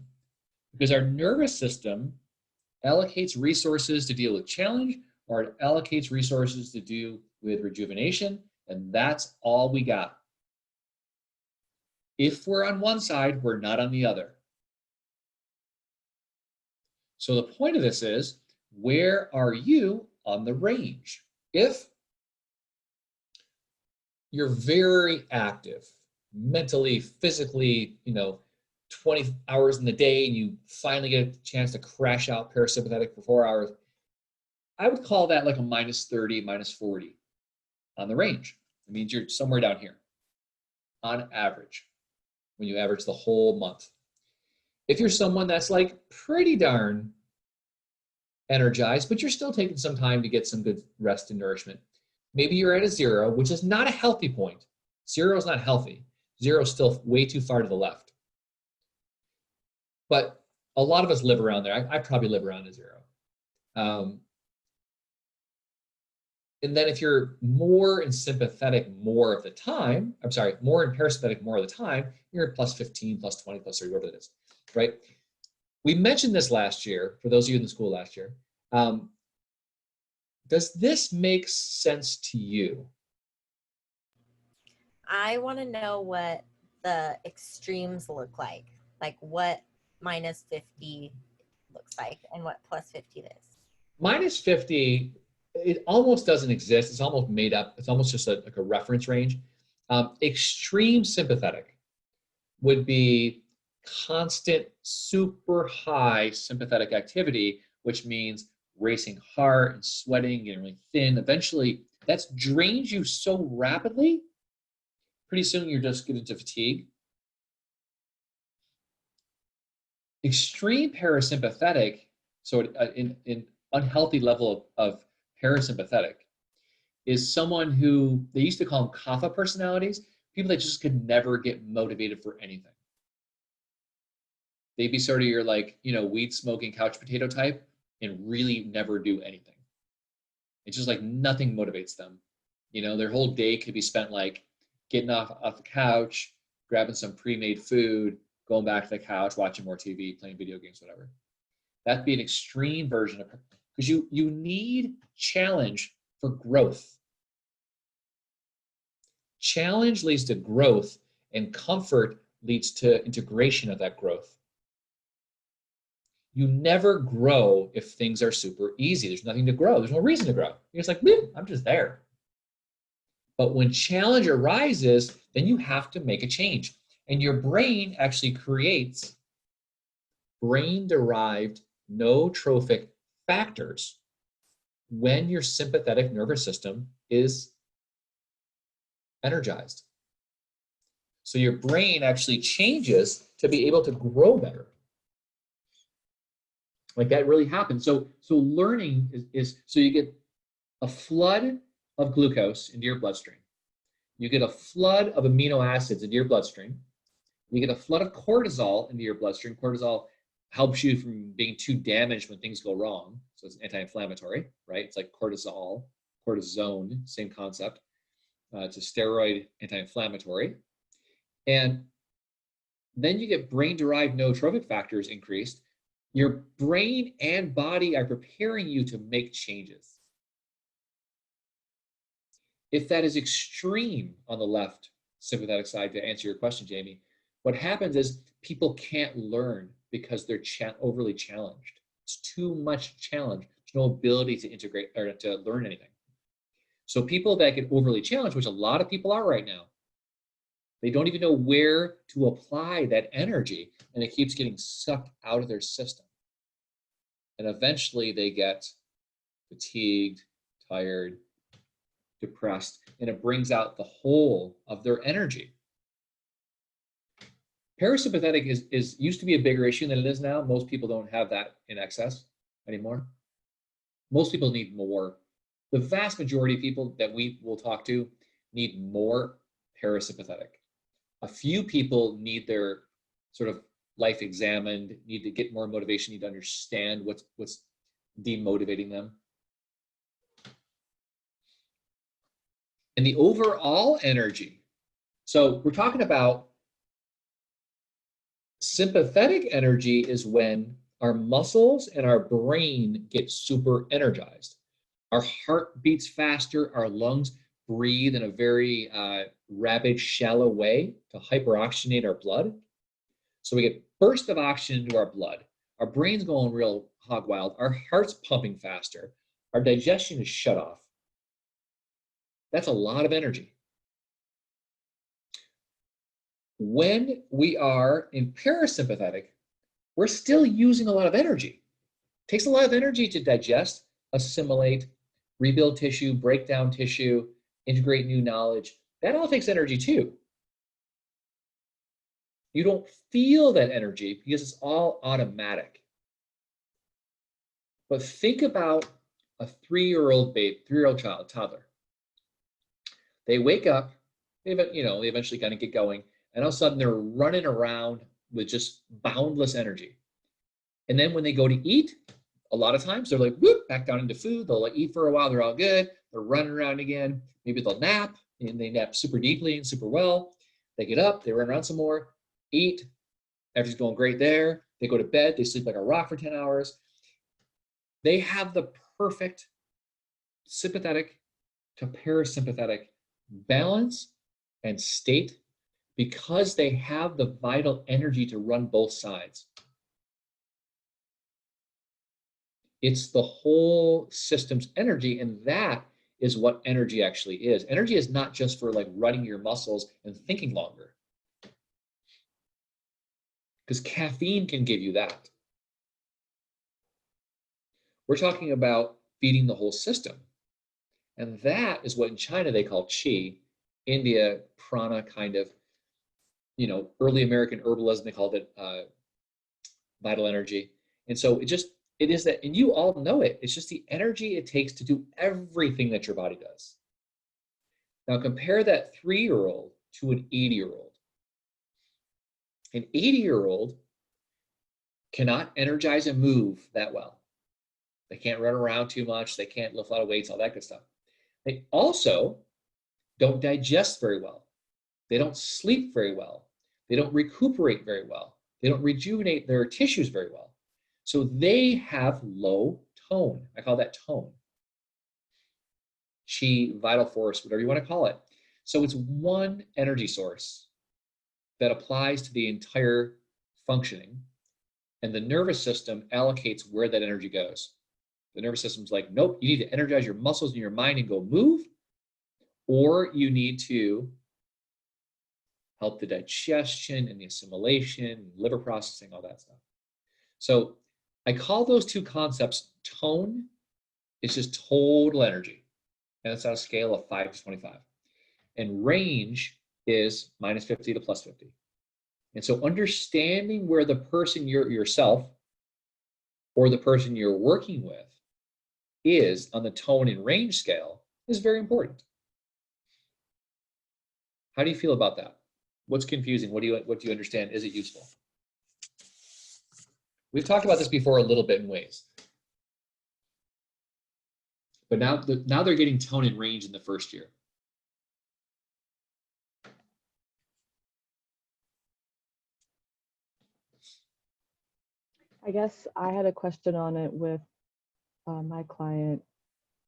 because our nervous system allocates resources to deal with challenge, or it allocates resources to do with rejuvenation, and that's all we got. If we're on one side, we're not on the other. So the point of this is, where are you on the range? If you're very active, mentally, physically, 20 hours in the day, and you finally get a chance to crash out parasympathetic for 4 hours, I would call that like a -30, -40 on the range. It means you're somewhere down here on average when you average the whole month. If you're someone that's like pretty darn energized, but you're still taking some time to get some good rest and nourishment, maybe you're at a 0, which is not a healthy point. 0 is not healthy. 0 is still way too far to the left. But a lot of us live around there. I probably live around a 0. And then if you're more in sympathetic more of the time, more in parasympathetic more of the time, you're at plus 15, plus 20, plus 30, whatever it is, right? We mentioned this last year, for those of you in the school last year. Does this make sense to you? I want to know what the extremes look like what minus 50 looks like and what plus 50 is. Minus 50, it almost doesn't exist. It's almost made up. It's almost just like a reference range. Extreme sympathetic would be constant, super high sympathetic activity, which means racing heart and sweating, getting really thin. Eventually, that's drains you so rapidly, pretty soon you're just getting into fatigue. Extreme parasympathetic, so in unhealthy level of parasympathetic, is someone who, they used to call them kapha personalities, people that just could never get motivated for anything. They'd be sort of your weed smoking couch potato type and really never do anything. It's just like nothing motivates them. Their whole day could be spent like getting off the couch, grabbing some pre-made food, going back to the couch, watching more TV, playing video games, whatever. That'd be an extreme version of, because you need challenge for growth. Challenge leads to growth, and comfort leads to integration of that growth. You never grow if things are super easy. There's nothing to grow. There's no reason to grow. You're just like, I'm just there. But when challenge arises, then you have to make a change. And your brain actually creates brain-derived neurotrophic factors when your sympathetic nervous system is energized. So your brain actually changes to be able to grow better. Like that really happens. So learning is so you get a flood of glucose into your bloodstream. You get a flood of amino acids into your bloodstream. You get a flood of cortisol into your bloodstream. Cortisol helps you from being too damaged when things go wrong. So it's anti-inflammatory, right? It's like cortisol, cortisone, same concept. It's a steroid anti-inflammatory. And then you get brain-derived neurotrophic factors increased. Your brain and body are preparing you to make changes. If that is extreme on the left sympathetic side, to answer your question, Jamie, what happens is people can't learn because they're overly challenged. It's too much challenge. There's no ability to integrate or to learn anything. So people that get overly challenged, which a lot of people are right now, they don't even know where to apply that energy, and it keeps getting sucked out of their system. And eventually they get fatigued, tired, depressed, and it brings out the whole of their energy. Parasympathetic is used to be a bigger issue than it is now. Most people don't have that in excess anymore. Most people need more. The vast majority of people that we will talk to need more parasympathetic. A few people need their sort of life examined, need to get more motivation, need to understand what's demotivating them. And the overall energy. So we're talking about sympathetic energy is when our muscles and our brain get super energized. Our heart beats faster, our lungs breathe in a very rapid, shallow way to hyperoxygenate our blood. So we get burst of oxygen into our blood. Our brain's going real hog wild. Our heart's pumping faster. Our digestion is shut off. That's a lot of energy. When we are in parasympathetic, we're still using a lot of energy. It takes a lot of energy to digest, assimilate, rebuild tissue, break down tissue, integrate new knowledge. That all takes energy too. You don't feel that energy because it's all automatic. But think about a 3-year-old child, toddler. They wake up, they eventually kind of get going, and all of a sudden they're running around with just boundless energy. And then when they go to eat, a lot of times they're like, whoop, back down into food. They'll like eat for a while. They're all good. They're running around again. Maybe they'll nap, and they nap super deeply and super well. They get up, they run around some more, eat. Everything's going great there. They go to bed. They sleep like a rock for 10 hours. They have the perfect sympathetic to parasympathetic balance and state because they have the vital energy to run both sides. It's the whole system's energy, and that is what energy actually is. Energy is not just for like running your muscles and thinking longer, because caffeine can give you that. We're talking about feeding the whole system. And that is what in China they call qi, India, prana, kind of, you know, early American herbalism, they called it vital energy. And so it is that, and you all know it, it's just the energy it takes to do everything that your body does. Now compare that 3-year-old to an 80-year-old. An 80-year-old cannot energize and move that well. They can't run around too much. They can't lift a lot of weights, all that good stuff. They also don't digest very well. They don't sleep very well. They don't recuperate very well. They don't rejuvenate their tissues very well. So they have low tone. I call that tone. Qi, vital force, whatever you want to call it. So it's one energy source that applies to the entire functioning, and the nervous system allocates where that energy goes. The nervous system's like, nope, you need to energize your muscles and your mind and go move, or you need to help the digestion and the assimilation, liver processing, all that stuff. So I call those two concepts tone. It's just total energy. And it's on a scale of 5 to 25. And range is -50 to +50. And so understanding where the person yourself or the person you're working with is on the tone and range scale is very important. How do you feel about that? What's confusing? What do you understand? Is it useful? We've talked about this before a little bit in ways. But now they're getting tone and range in the first year. I guess I had a question on it with my client,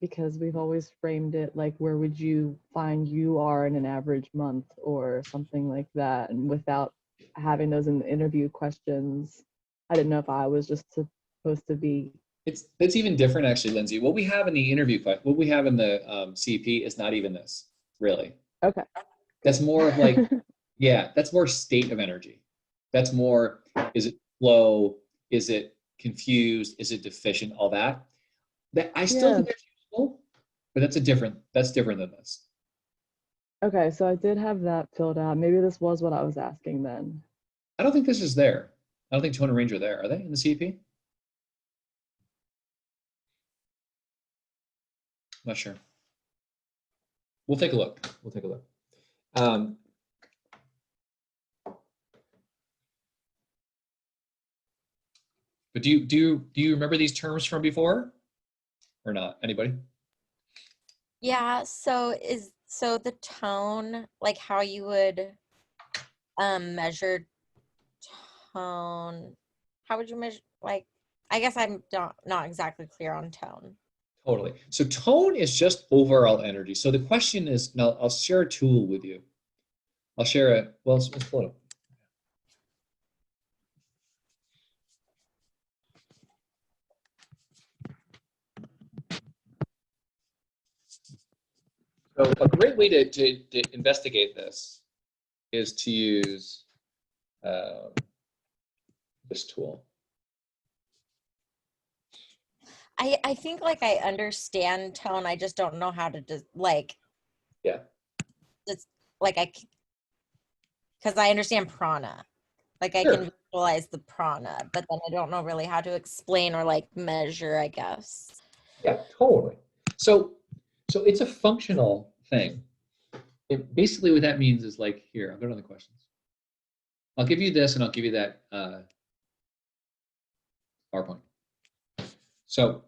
because we've always framed it like, where would you find you are in an average month or something like that? And without having those in the interview questions, I didn't know if I was just supposed to be. It's even different, actually, Lindsay. What we have in the interview, what we have in the CP is not even this, really. Okay. That's more of like, yeah, that's more state of energy. That's more, is it flow? Is it confused? Is it deficient? All that. That I still think that's useful, but that's different than this. Okay, so I did have that filled out. Maybe this was what I was asking then. I don't think this is there. I don't think tone and range are there. Are they in the CP? Not sure. We'll take a look. But do you remember these terms from before, or not? Anybody? Yeah. So the tone, like how you would measure tone? How would you measure? Like, I guess I'm not exactly clear on tone. Totally. So tone is just overall energy. So the question is, now I'll share a tool with you. I'll share it. Well, let's pull it up. So a great way to investigate this is to use this tool. I think like I understand tone. I just don't know how to just like. Yeah. It's like because I understand prana. Like I Sure. can visualize the prana, but then I don't know really how to explain or like measure, I guess. Yeah, totally. So it's a functional thing. Basically what that means is like, here, I'll go to the questions. I'll give you this and I'll give you that PowerPoint. So,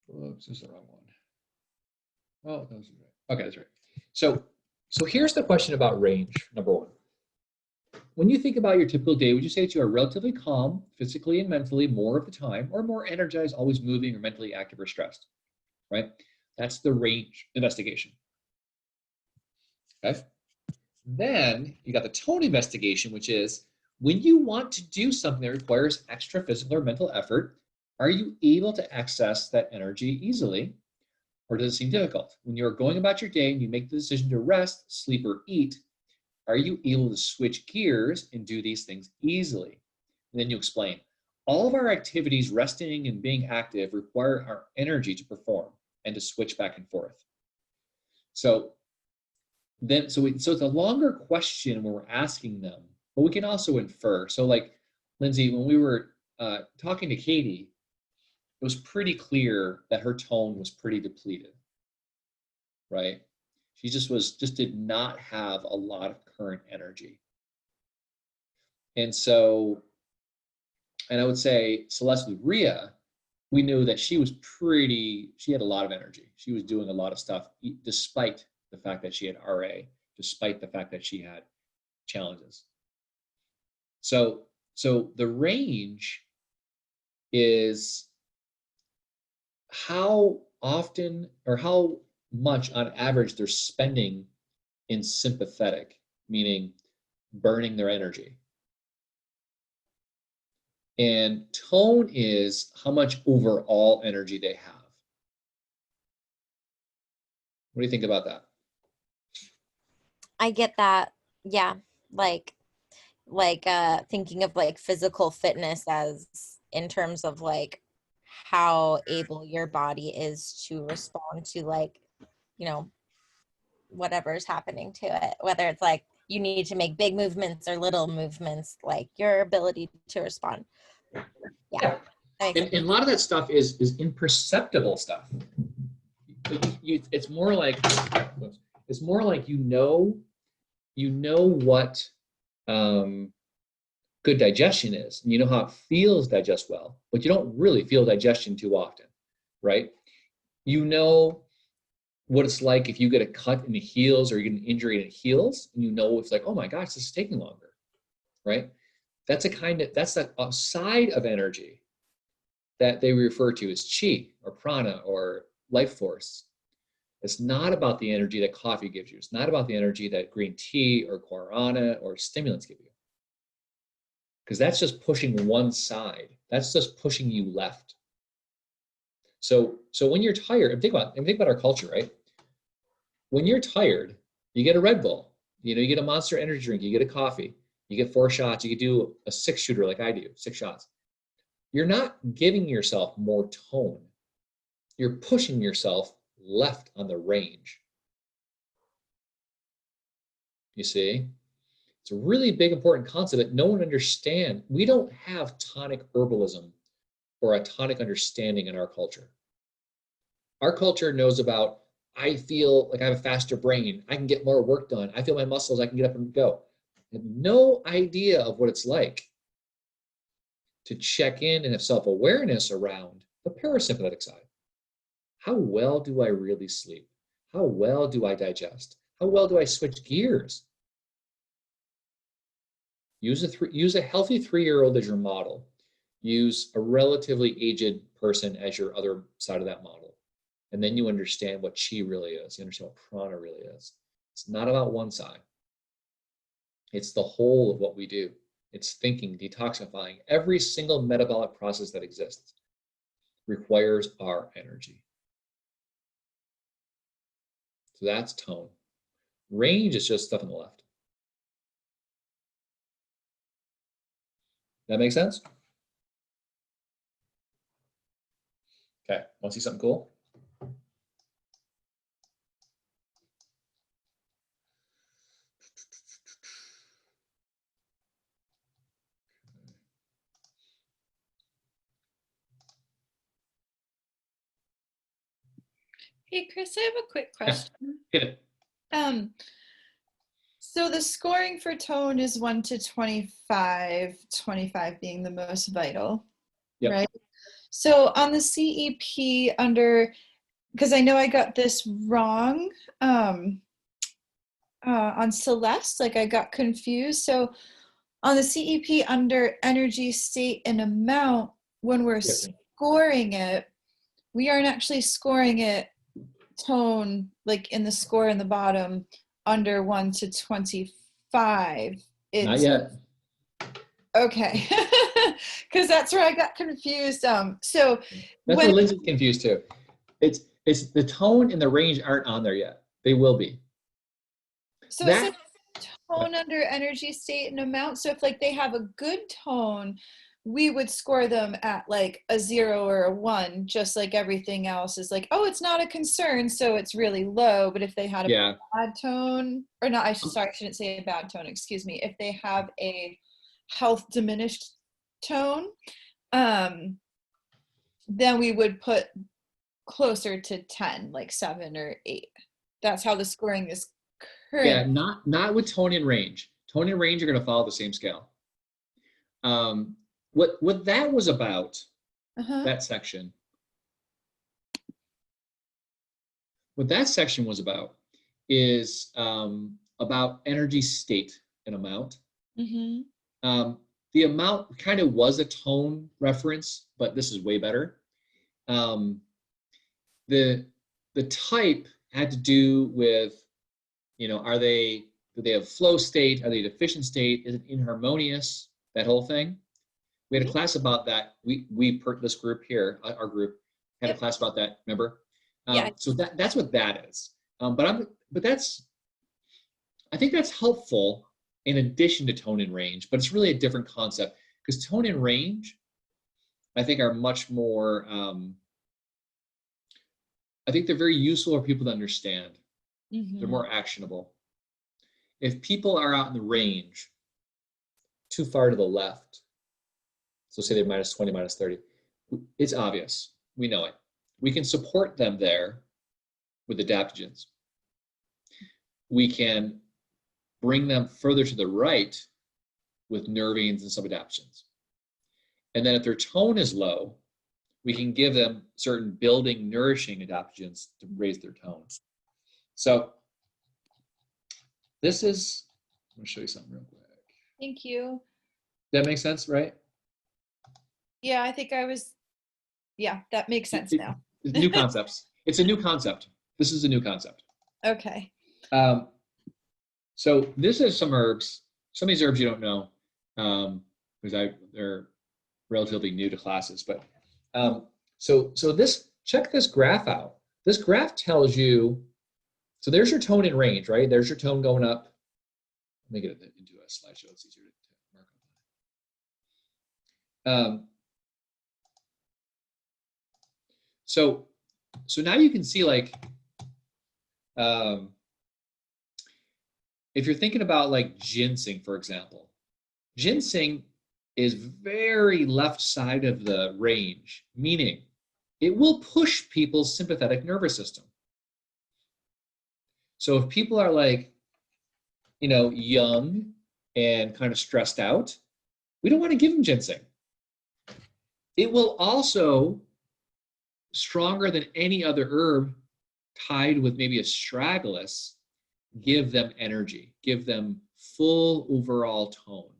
whoops, this is the wrong one. Oh, that was right. Okay, that's right. So here's the question about range, number one. When you think about your typical day, would you say that you are relatively calm, physically and mentally more of the time, or more energized, always moving, or mentally active or stressed? Right? That's the range investigation. Okay. Then you got the tone investigation, which is when you want to do something that requires extra physical or mental effort, are you able to access that energy easily, or does it seem difficult? When you're going about your day and you make the decision to rest, sleep, or eat, are you able to switch gears and do these things easily? And then you explain, all of our activities, resting and being active, require our energy to perform and to switch back and forth. So it's a longer question when we're asking them, but we can also infer. So like, Lindsay, when we were talking to Katie, it was pretty clear that her tone was pretty depleted, right? She just did not have a lot of current energy. And so, and I would say Celeste with Rhea, we knew that she had a lot of energy. She was doing a lot of stuff despite the fact that she had RA, despite the fact that she had challenges. So the range is how often or how much on average they're spending in sympathetic, meaning burning their energy. And tone is how much overall energy they have. What do you think about that? I get that. Yeah. Like thinking of like physical fitness as in terms of like how able your body is to respond to like, you know, whatever's happening to it, whether it's like you need to make big movements or little movements, like your ability to respond. Yeah. And a lot of that stuff is imperceptible stuff. It's more like you know what good digestion is, and you know how it feels digest well, but you don't really feel digestion too often, right? You know what it's like if you get a cut in the heels or you get an injury and it heals, and you know it's like, oh my gosh, this is taking longer, right? That's a side of energy that they refer to as chi or prana or life force. It's not about the energy that coffee gives you. It's not about the energy that green tea or guarana or stimulants give you. Because that's just pushing one side. That's just pushing you left. So when you're tired, and think about our culture, right? When you're tired, you get a Red Bull, you get a Monster energy drink, you get a coffee, you get 4 shots, you could do a 6-shooter like I do, 6 shots. You're not giving yourself more tone. You're pushing yourself left on the range. You see? It's a really big, important concept that no one understands. We don't have tonic herbalism or a tonic understanding in our culture. Our culture knows about, I feel like I have a faster brain. I can get more work done. I feel my muscles. I can get up and go. I have no idea of what it's like to check in and have self-awareness around the parasympathetic side. How well do I really sleep? How well do I digest? How well do I switch gears? Use a healthy 3-year-old as your model. Use a relatively aged person as your other side of that model. And then you understand what chi really is. You understand what prana really is. It's not about one side. It's the whole of what we do. It's thinking, detoxifying. Every single metabolic process that exists requires our energy. So that's tone. Range is just stuff on the left. That make sense? Okay, want to see something cool? Hey, Chris, I have a quick question. Hit it. So the scoring for tone is 1 to 25, 25 being the most vital, Yep. right? So on the CEP under, because I know I got this wrong on Celeste, like I got confused. So on the CEP under energy, state, and amount, when we're scoring it, we aren't actually scoring it tone, like in the score in the bottom, under 1 to 25. Not yet. Okay. Because that's where I got confused. So that's where Lindsay's confused too. It's the tone and the range aren't on there yet. They will be. So it says tone under energy, state, and amount. So if like they have a good tone, we would score them at like a 0 or a 1, just like everything else is like, oh, it's not a concern, so it's really low. But if they had a bad tone, or not, I shouldn't say a bad tone, excuse me. If they have a health diminished tone, then we would put closer to 10, like 7 or 8. That's how the scoring is current. Yeah, not with tone and range. Tone and range are going to follow the same scale. What that was about, that section, what that section was about is about energy, state, and amount. The amount kind of was a tone reference, but this is way better. The type had to do with, you know, do they have flow state? Are they deficient state? Is it inharmonious? That whole thing. We had a class about that. This group here, our group, had a class about that. Remember? So that's what that is. But I think that's helpful in addition to tone and range. But it's really a different concept because tone and range, I think, are much more. I think they're very useful for people to understand. They're more actionable. If people are out in the range, too far to the left, so say they're minus 20, minus 30, it's obvious. We know it. We can support them there with adaptogens. We can bring them further to the right with nervines and some adaptogens. And then if their tone is low, we can give them certain building, nourishing adaptogens to raise their tone. So this is, I'm going to show you something real quick. Thank you. That makes sense, right? Yeah, I think that makes sense now. New concepts. It's a new concept. This is a new concept. Okay. So this is some herbs. Some of these herbs you don't know because they're relatively new to classes. But so check this graph out. This graph tells you. So there's your tone and range, right? There's your tone going up. Let me get it into a slideshow. It's easier to mark on. So now you can see, like, if you're thinking about like ginseng, for example, ginseng is very left side of the range, meaning it will push people's sympathetic nervous system. So if people are like, you know, young and kind of stressed out, we don't want to give them ginseng. It will also, stronger than any other herb tied with maybe astragalus, give them energy, give them full overall tone.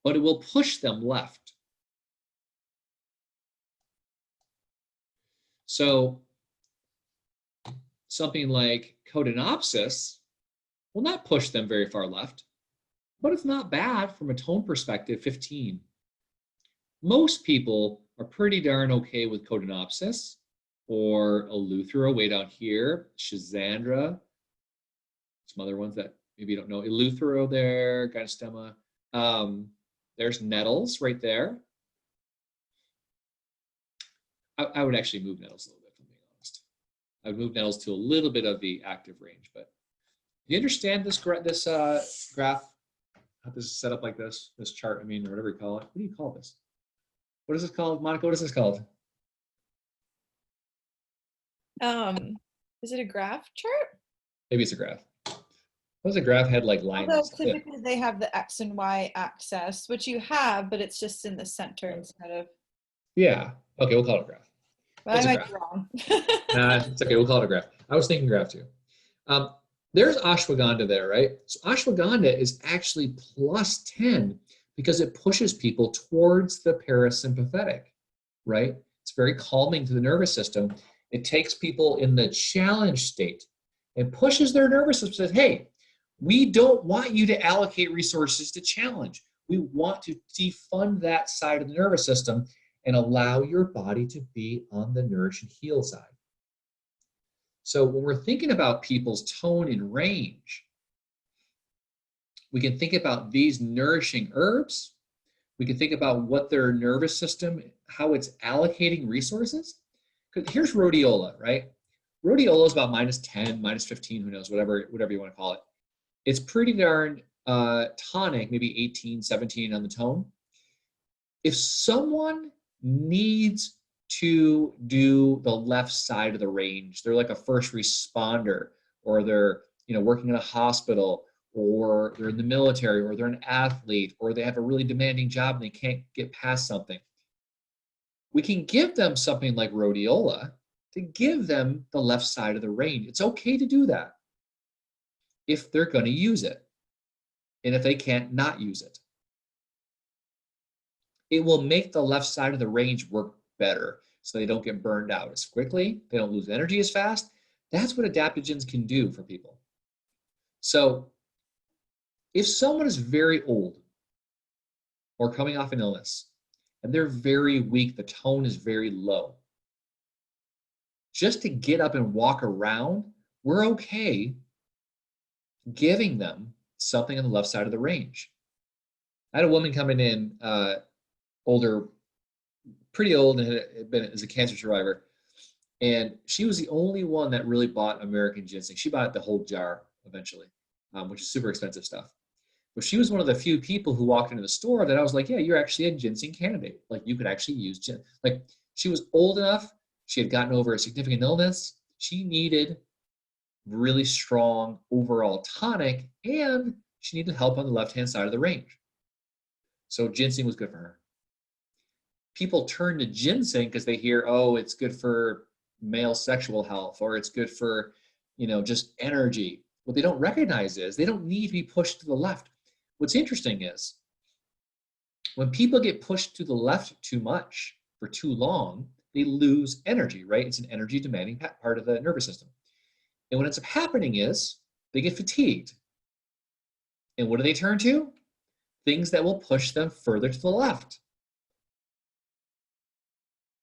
But it will push them left. So something like Codonopsis will not push them very far left, but it's not bad from a tone perspective, 15. Most people are pretty darn okay with Codonopsis or Eleuthero way down here, Schizandra, some other ones that maybe you don't know, Eleuthero there, Gynostema. There's nettles right there. I would actually move nettles a little bit, if I'm being honest. I would move nettles to a little bit of the active range, but do you understand this graph, how this is set up like this chart, I mean, or whatever you call it? What do you call this? What is this called, Monica? What is this called? Is it a graph chart? Maybe it's a graph. Suppose the graph had like lines. Although and stuff. Yeah. typically they have the X and Y axis, which you have, but it's just in the center instead of. Yeah. Okay, we'll call it a graph. But It's I a might graph. be wrong. Nah, it's okay. We'll call it a graph. I was thinking graph too. There's ashwagandha there, right? So ashwagandha is actually plus 10 because it pushes people towards the parasympathetic, right? It's very calming to the nervous system. It takes people in the challenge state and pushes their nervous system, says, hey, we don't want you to allocate resources to challenge. We want to defund that side of the nervous system and allow your body to be on the nourish and heal side. So when we're thinking about people's tone and range, we can think about these nourishing herbs. We can think about what their nervous system, how it's allocating resources. Here's rhodiola, right? Rhodiola is about -10, -15, who knows, whatever you want to call it. It's pretty darn tonic, maybe 18, 17 on the tone. If someone needs to do the left side of the range, they're like a first responder, or they're working in a hospital, or they're in the military, or they're an athlete, or they have a really demanding job and they can't get past something. We can give them something like rhodiola to give them the left side of the range. It's okay to do that if they're going to use it, and if they can't not use it. It will make the left side of the range work better so they don't get burned out as quickly, they don't lose energy as fast. That's what adaptogens can do for people. So if someone is very old or coming off an illness and they're very weak, the tone is very low, just to get up and walk around, we're okay giving them something on the left side of the range. I had a woman coming in, older, pretty old, and had been as a cancer survivor. And she was the only one that really bought American ginseng. She bought the whole jar eventually, which is super expensive stuff. But she was one of the few people who walked into the store that I was like, yeah, you're actually a ginseng candidate. Like, you could actually use ginseng. Like, she was old enough. She had gotten over a significant illness. She needed really strong overall tonic, and she needed help on the left-hand side of the range. So ginseng was good for her. People turn to ginseng because they hear, oh, it's good for male sexual health, or it's good for, just energy. What they don't recognize is they don't need to be pushed to the left. What's interesting is when people get pushed to the left too much for too long, they lose energy, right? It's an energy demanding part of the nervous system. And what ends up happening is they get fatigued. And what do they turn to? Things that will push them further to the left.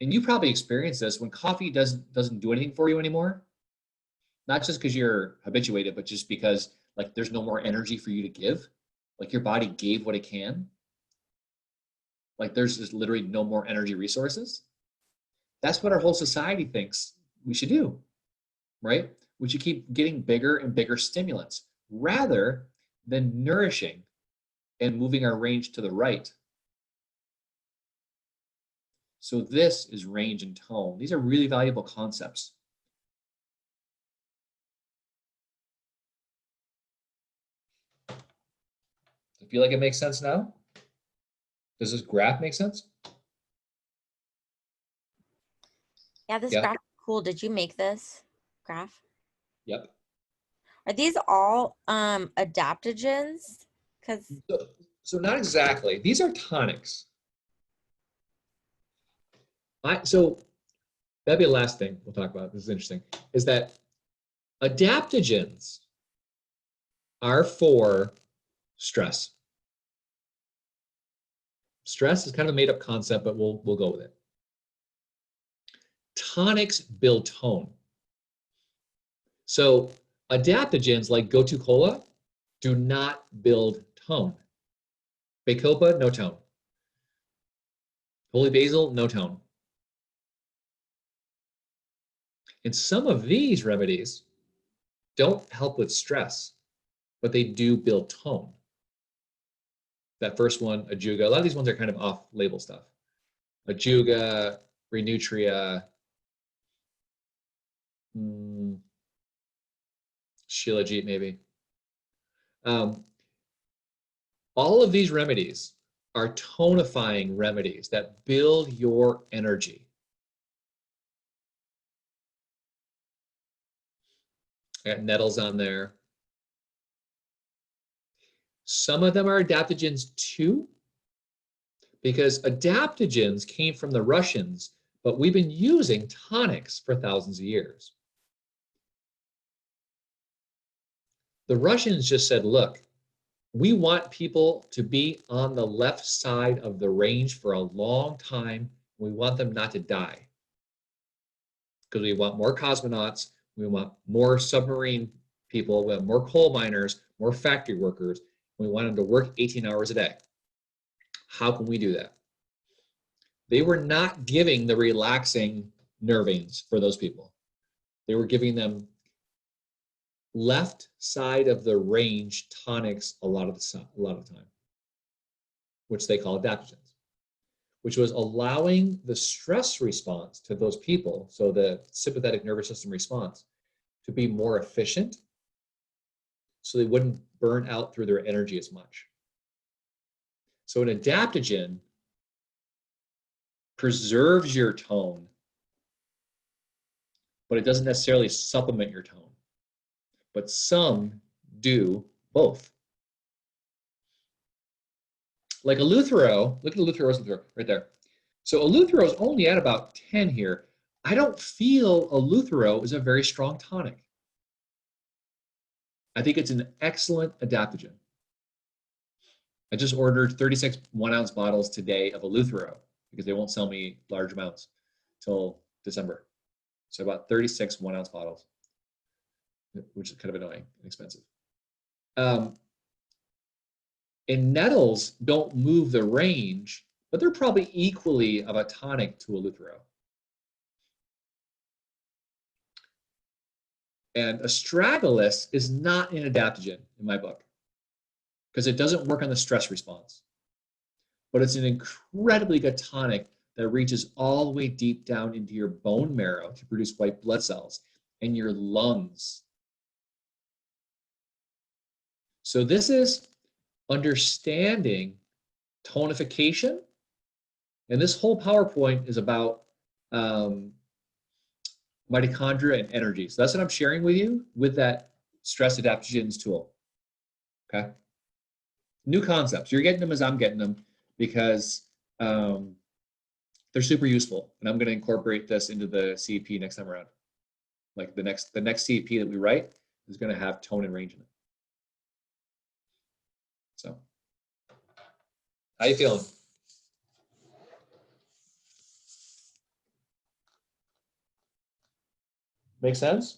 And you probably experienced this when coffee doesn't do anything for you anymore. Not just because you're habituated, but just because like there's no more energy for you to give. Like your body gave what it can. Like there's just literally no more energy resources. That's what our whole society thinks we should do, right? We should keep getting bigger and bigger stimulants rather than nourishing and moving our range to the right. So this is range and tone. These are really valuable concepts. I feel like it makes sense now. Does this graph make sense? Yeah, this graph is cool. Did you make this graph? Yep. Are these all adaptogens? So not exactly. These are tonics. So that'd be the last thing we'll talk about. This is interesting. Is that adaptogens are for stress. Stress is kind of a made-up concept, but we'll go with it. Tonics build tone. So adaptogens like Gotu Kola do not build tone. Bacopa, no tone. Holy basil, no tone. And some of these remedies don't help with stress, but they do build tone. That first one, Ajuga, a lot of these ones are kind of off-label stuff. Ajuga, Renutria, Shilajit maybe. All of these remedies are tonifying remedies that build your energy. I got nettles on there. Some of them are adaptogens too, because adaptogens came from the Russians, but we've been using tonics for thousands of years. The Russians just said, look, we want people to be on the left side of the range for a long time. We want them not to die. Because we want more cosmonauts, we want more submarine people, we want more coal miners, more factory workers. We want them to work 18 hours a day. How can we do that? They were not giving the relaxing nervines for those people. They were giving them left side of the range tonics a lot of the time, which they call adaptogens, which was allowing the stress response to those people, so the sympathetic nervous system response, to be more efficient, so they wouldn't burn out through their energy as much. So an adaptogen preserves your tone, but it doesn't necessarily supplement your tone. But some do both. Like Eleuthero, look at Eleuthero right there. So Eleuthero is only at about 10 here. I don't feel Eleuthero is a very strong tonic. I think it's an excellent adaptogen. I just ordered 36 1-ounce bottles today of Eleuthero because they won't sell me large amounts till December. So about 36 1-ounce bottles, which is kind of annoying and expensive. And nettles don't move the range, but they're probably equally of a tonic to Eleuthero. And astragalus is not an adaptogen in my book because it doesn't work on the stress response. But it's an incredibly good tonic that reaches all the way deep down into your bone marrow to produce white blood cells and your lungs. So this is understanding tonification. And this whole PowerPoint is about mitochondria and energy. So that's what I'm sharing with you with that stress adaptogens tool. Okay. New concepts. You're getting them as I'm getting them because they're super useful. And I'm going to incorporate this into the CEP next time around. Like the next CEP that we write is going to have tone and range in it. So, how you feeling? Make sense?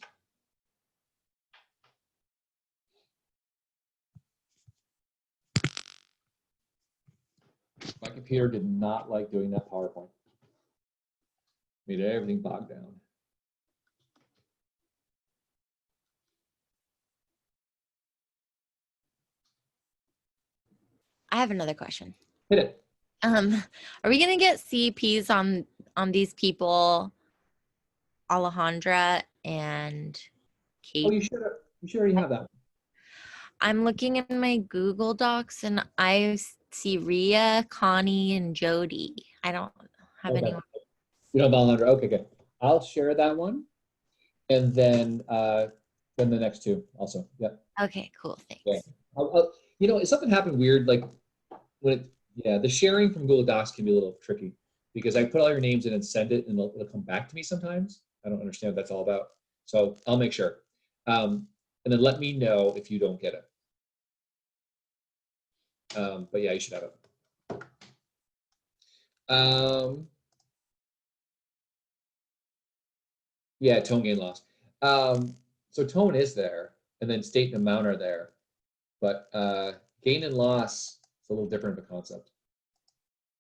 My computer did not like doing that PowerPoint. Made everything bogged down. I have another question. Hit it. Are we gonna get CEPs on these people, Alejandra and Kate? Oh, you should already have that. I'm looking in my Google Docs and I see Ria, Connie, and Jody. I don't have Okay. anyone. You don't have Alejandra. Okay, good. I'll share that one, and then the next two also. Yep. Okay, cool. Thanks. Yeah. You know, something happened weird. Like when the sharing from Google Docs can be a little tricky because I put all your names in and send it, and it'll come back to me sometimes. I don't understand what that's all about. So I'll make sure. And then let me know if you don't get it. But yeah, you should have it. Yeah, tone gain loss. So tone is there, and then state and amount are there, but gain and loss is a little different of a concept.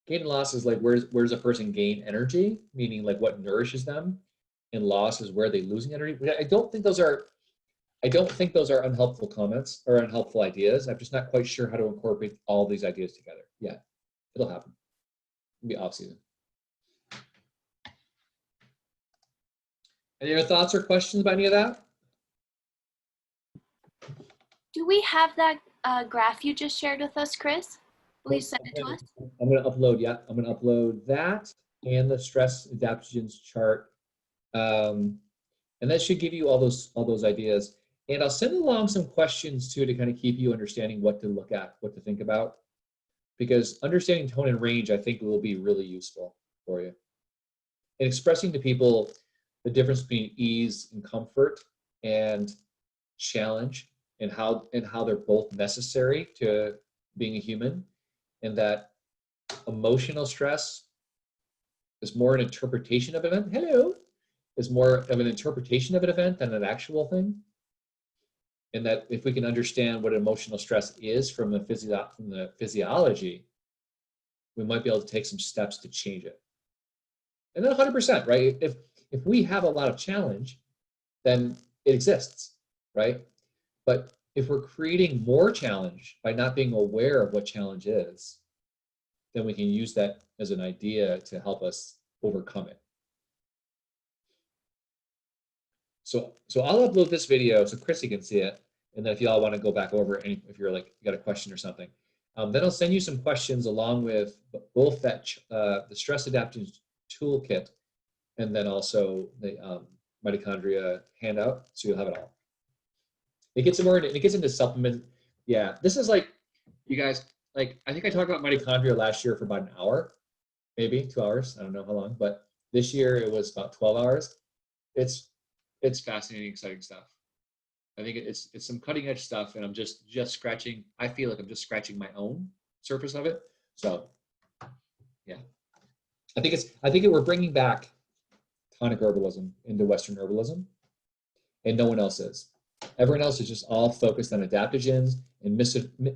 Gain and loss is like where's a person gain energy, meaning like what nourishes them, and loss is where they losing energy. I don't think those are unhelpful comments or unhelpful ideas. I'm just not quite sure how to incorporate all these ideas together. Yeah, it'll happen. It'll be off season. Any other thoughts or questions about any of that? Do we have that graph you just shared with us, Chris? Will you send it to us? I'm going to upload, yeah, I'm going to upload that and the stress adaptogens chart. And that should give you all those ideas. And I'll send along some questions too to kind of keep you understanding what to look at, what to think about. Because understanding tone and range, I think, will be really useful for you. And expressing to people the difference between ease and comfort and challenge, and how they're both necessary to being a human, and that emotional stress is more an interpretation of an event. Hello, is more of an interpretation of an event than an actual thing. And that if we can understand what emotional stress is from the physiology, we might be able to take some steps to change it. And then 100%, right? If we have a lot of challenge, then it exists, right? But if we're creating more challenge by not being aware of what challenge is, then we can use that as an idea to help us overcome it. So I'll upload this video so Chrissy can see it. And then if y'all want to go back over it, if you're like, you got a question or something, then I'll send you some questions along with both that the stress adaptogens toolkit and then also the mitochondria handout, so you'll have it all. It gets more, it gets into supplement. Yeah, this is like, you guys, like, I think I talked about mitochondria last year for about an hour, maybe 2 hours. I don't know how long, but this year it was about 12 hours. It's fascinating, exciting stuff. I think it's some cutting edge stuff, and I'm just scratching. I feel like I'm just scratching my own surface of it. So, yeah, I think we're bringing back tonic herbalism into Western herbalism, and no one else is. Everyone else is just all focused on adaptogens and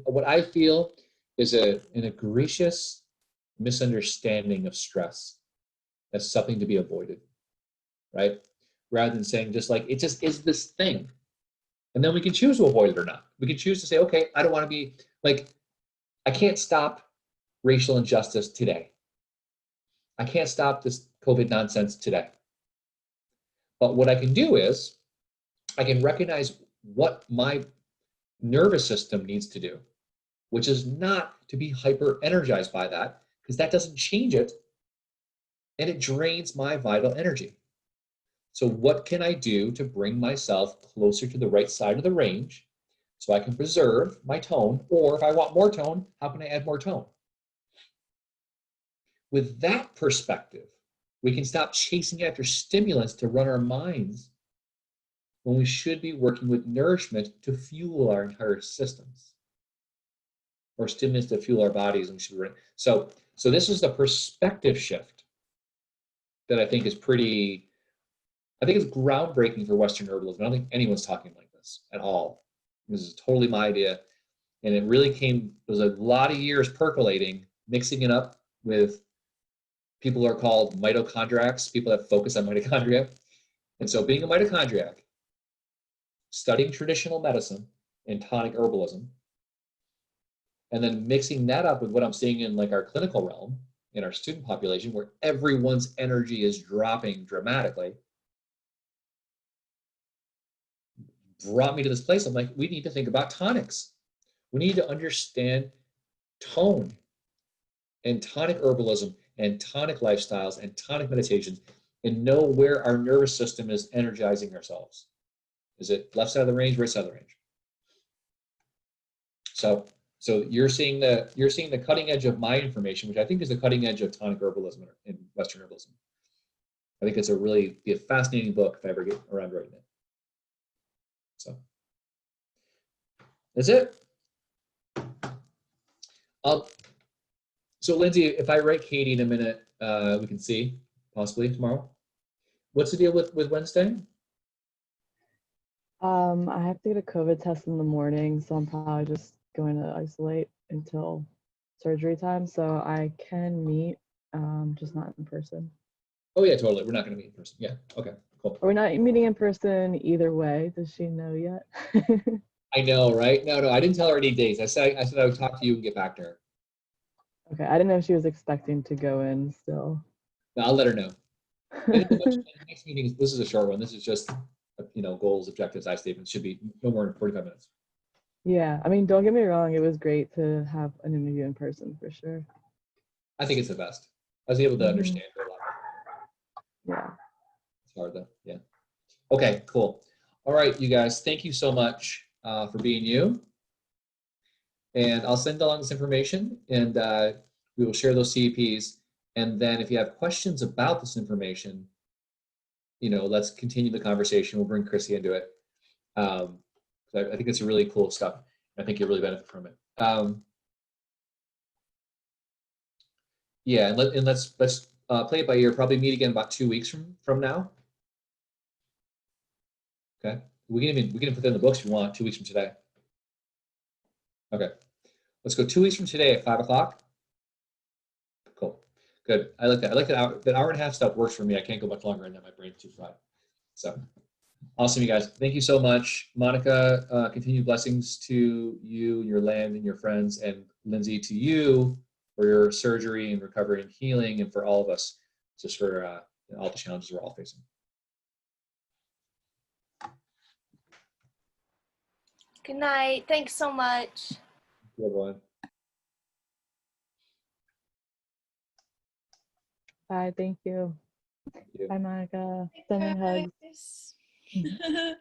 what I feel is an egregious misunderstanding of stress as something to be avoided, right? Rather than saying just like, it just is this thing. And then we can choose to avoid it or not. We can choose to say, okay, I don't want to be like, I can't stop racial injustice today. I can't stop this COVID nonsense today. But what I can do is I can recognize what my nervous system needs to do, which is not to be hyper energized by that, because that doesn't change it and it drains my vital energy. So what can I do to bring myself closer to the right side of the range so I can preserve my tone? Or if I want more tone, how can I add more tone? With that perspective, we can stop chasing after stimulants to run our minds when we should be working with nourishment to fuel our entire systems, or stimulants to fuel our bodies. And we should be so this is the perspective shift that I think is pretty. I think it's groundbreaking for Western herbalism. I don't think anyone's talking like this at all. This is totally my idea. And it really came, there was a lot of years percolating, mixing it up with people who are called mitochondriacs, people that focus on mitochondria. And so being a mitochondriac, studying traditional medicine and tonic herbalism, and then mixing that up with what I'm seeing in like our clinical realm, in our student population, where everyone's energy is dropping dramatically, brought me to this place. I'm like, we need to think about tonics. We need to understand tone and tonic herbalism and tonic lifestyles and tonic meditations and know where our nervous system is energizing ourselves. Is it left side of the range, right side of the range? So you're seeing the cutting edge of my information, which I think is the cutting edge of tonic herbalism in Western herbalism. I think it's be a fascinating book if I ever get around to writing it. So that's it. So Lindsay, if I write Katie in a minute, we can see possibly tomorrow. What's the deal with Wednesday? I have to get a COVID test in the morning, so I'm probably just going to isolate until surgery time. So I can meet, just not in person. Oh yeah, totally. We're not going to meet in person. Yeah. Okay. Cool. We're not meeting in person either way. Does she know yet? I know, right? No, I didn't tell her any dates. I said I would talk to you and get back to her. Okay, I didn't know if she was expecting to go in still. No, I'll let her know. And the next meeting, this is a short one. This is just, goals, objectives, I statements. Should be no more than 45 minutes. Yeah, I mean, don't get me wrong, it was great to have an interview in person for sure. I think it's the best. I was able to Mhm. understand her a lot. Yeah. It's hard though. Yeah. Okay, cool. All right, you guys, thank you so much for being you. And I'll send along this information and we will share those CEPs. And then if you have questions about this information, let's continue the conversation. We'll bring Chrissy into it. I think it's really cool stuff. I think you'll really benefit from it. Yeah, and let's play it by ear. Probably meet again about 2 weeks from now. Okay, we can put that in the books if you want. 2 weeks from today. Okay, let's go 2 weeks from today at 5 o'clock. Cool, good. I like that. I like that hour and a half stuff works for me. I can't go much longer, and then my brain's too fried. So awesome, you guys. Thank you so much, Monica. Continued blessings to you and your land and your friends, and Lindsay, to you for your surgery and recovery and healing, and for all of us, just for all the challenges we're all facing. Good night. Thanks so much. Good one. Bye, thank you. Thank you. Bye, Monica. Sending hugs. Guys.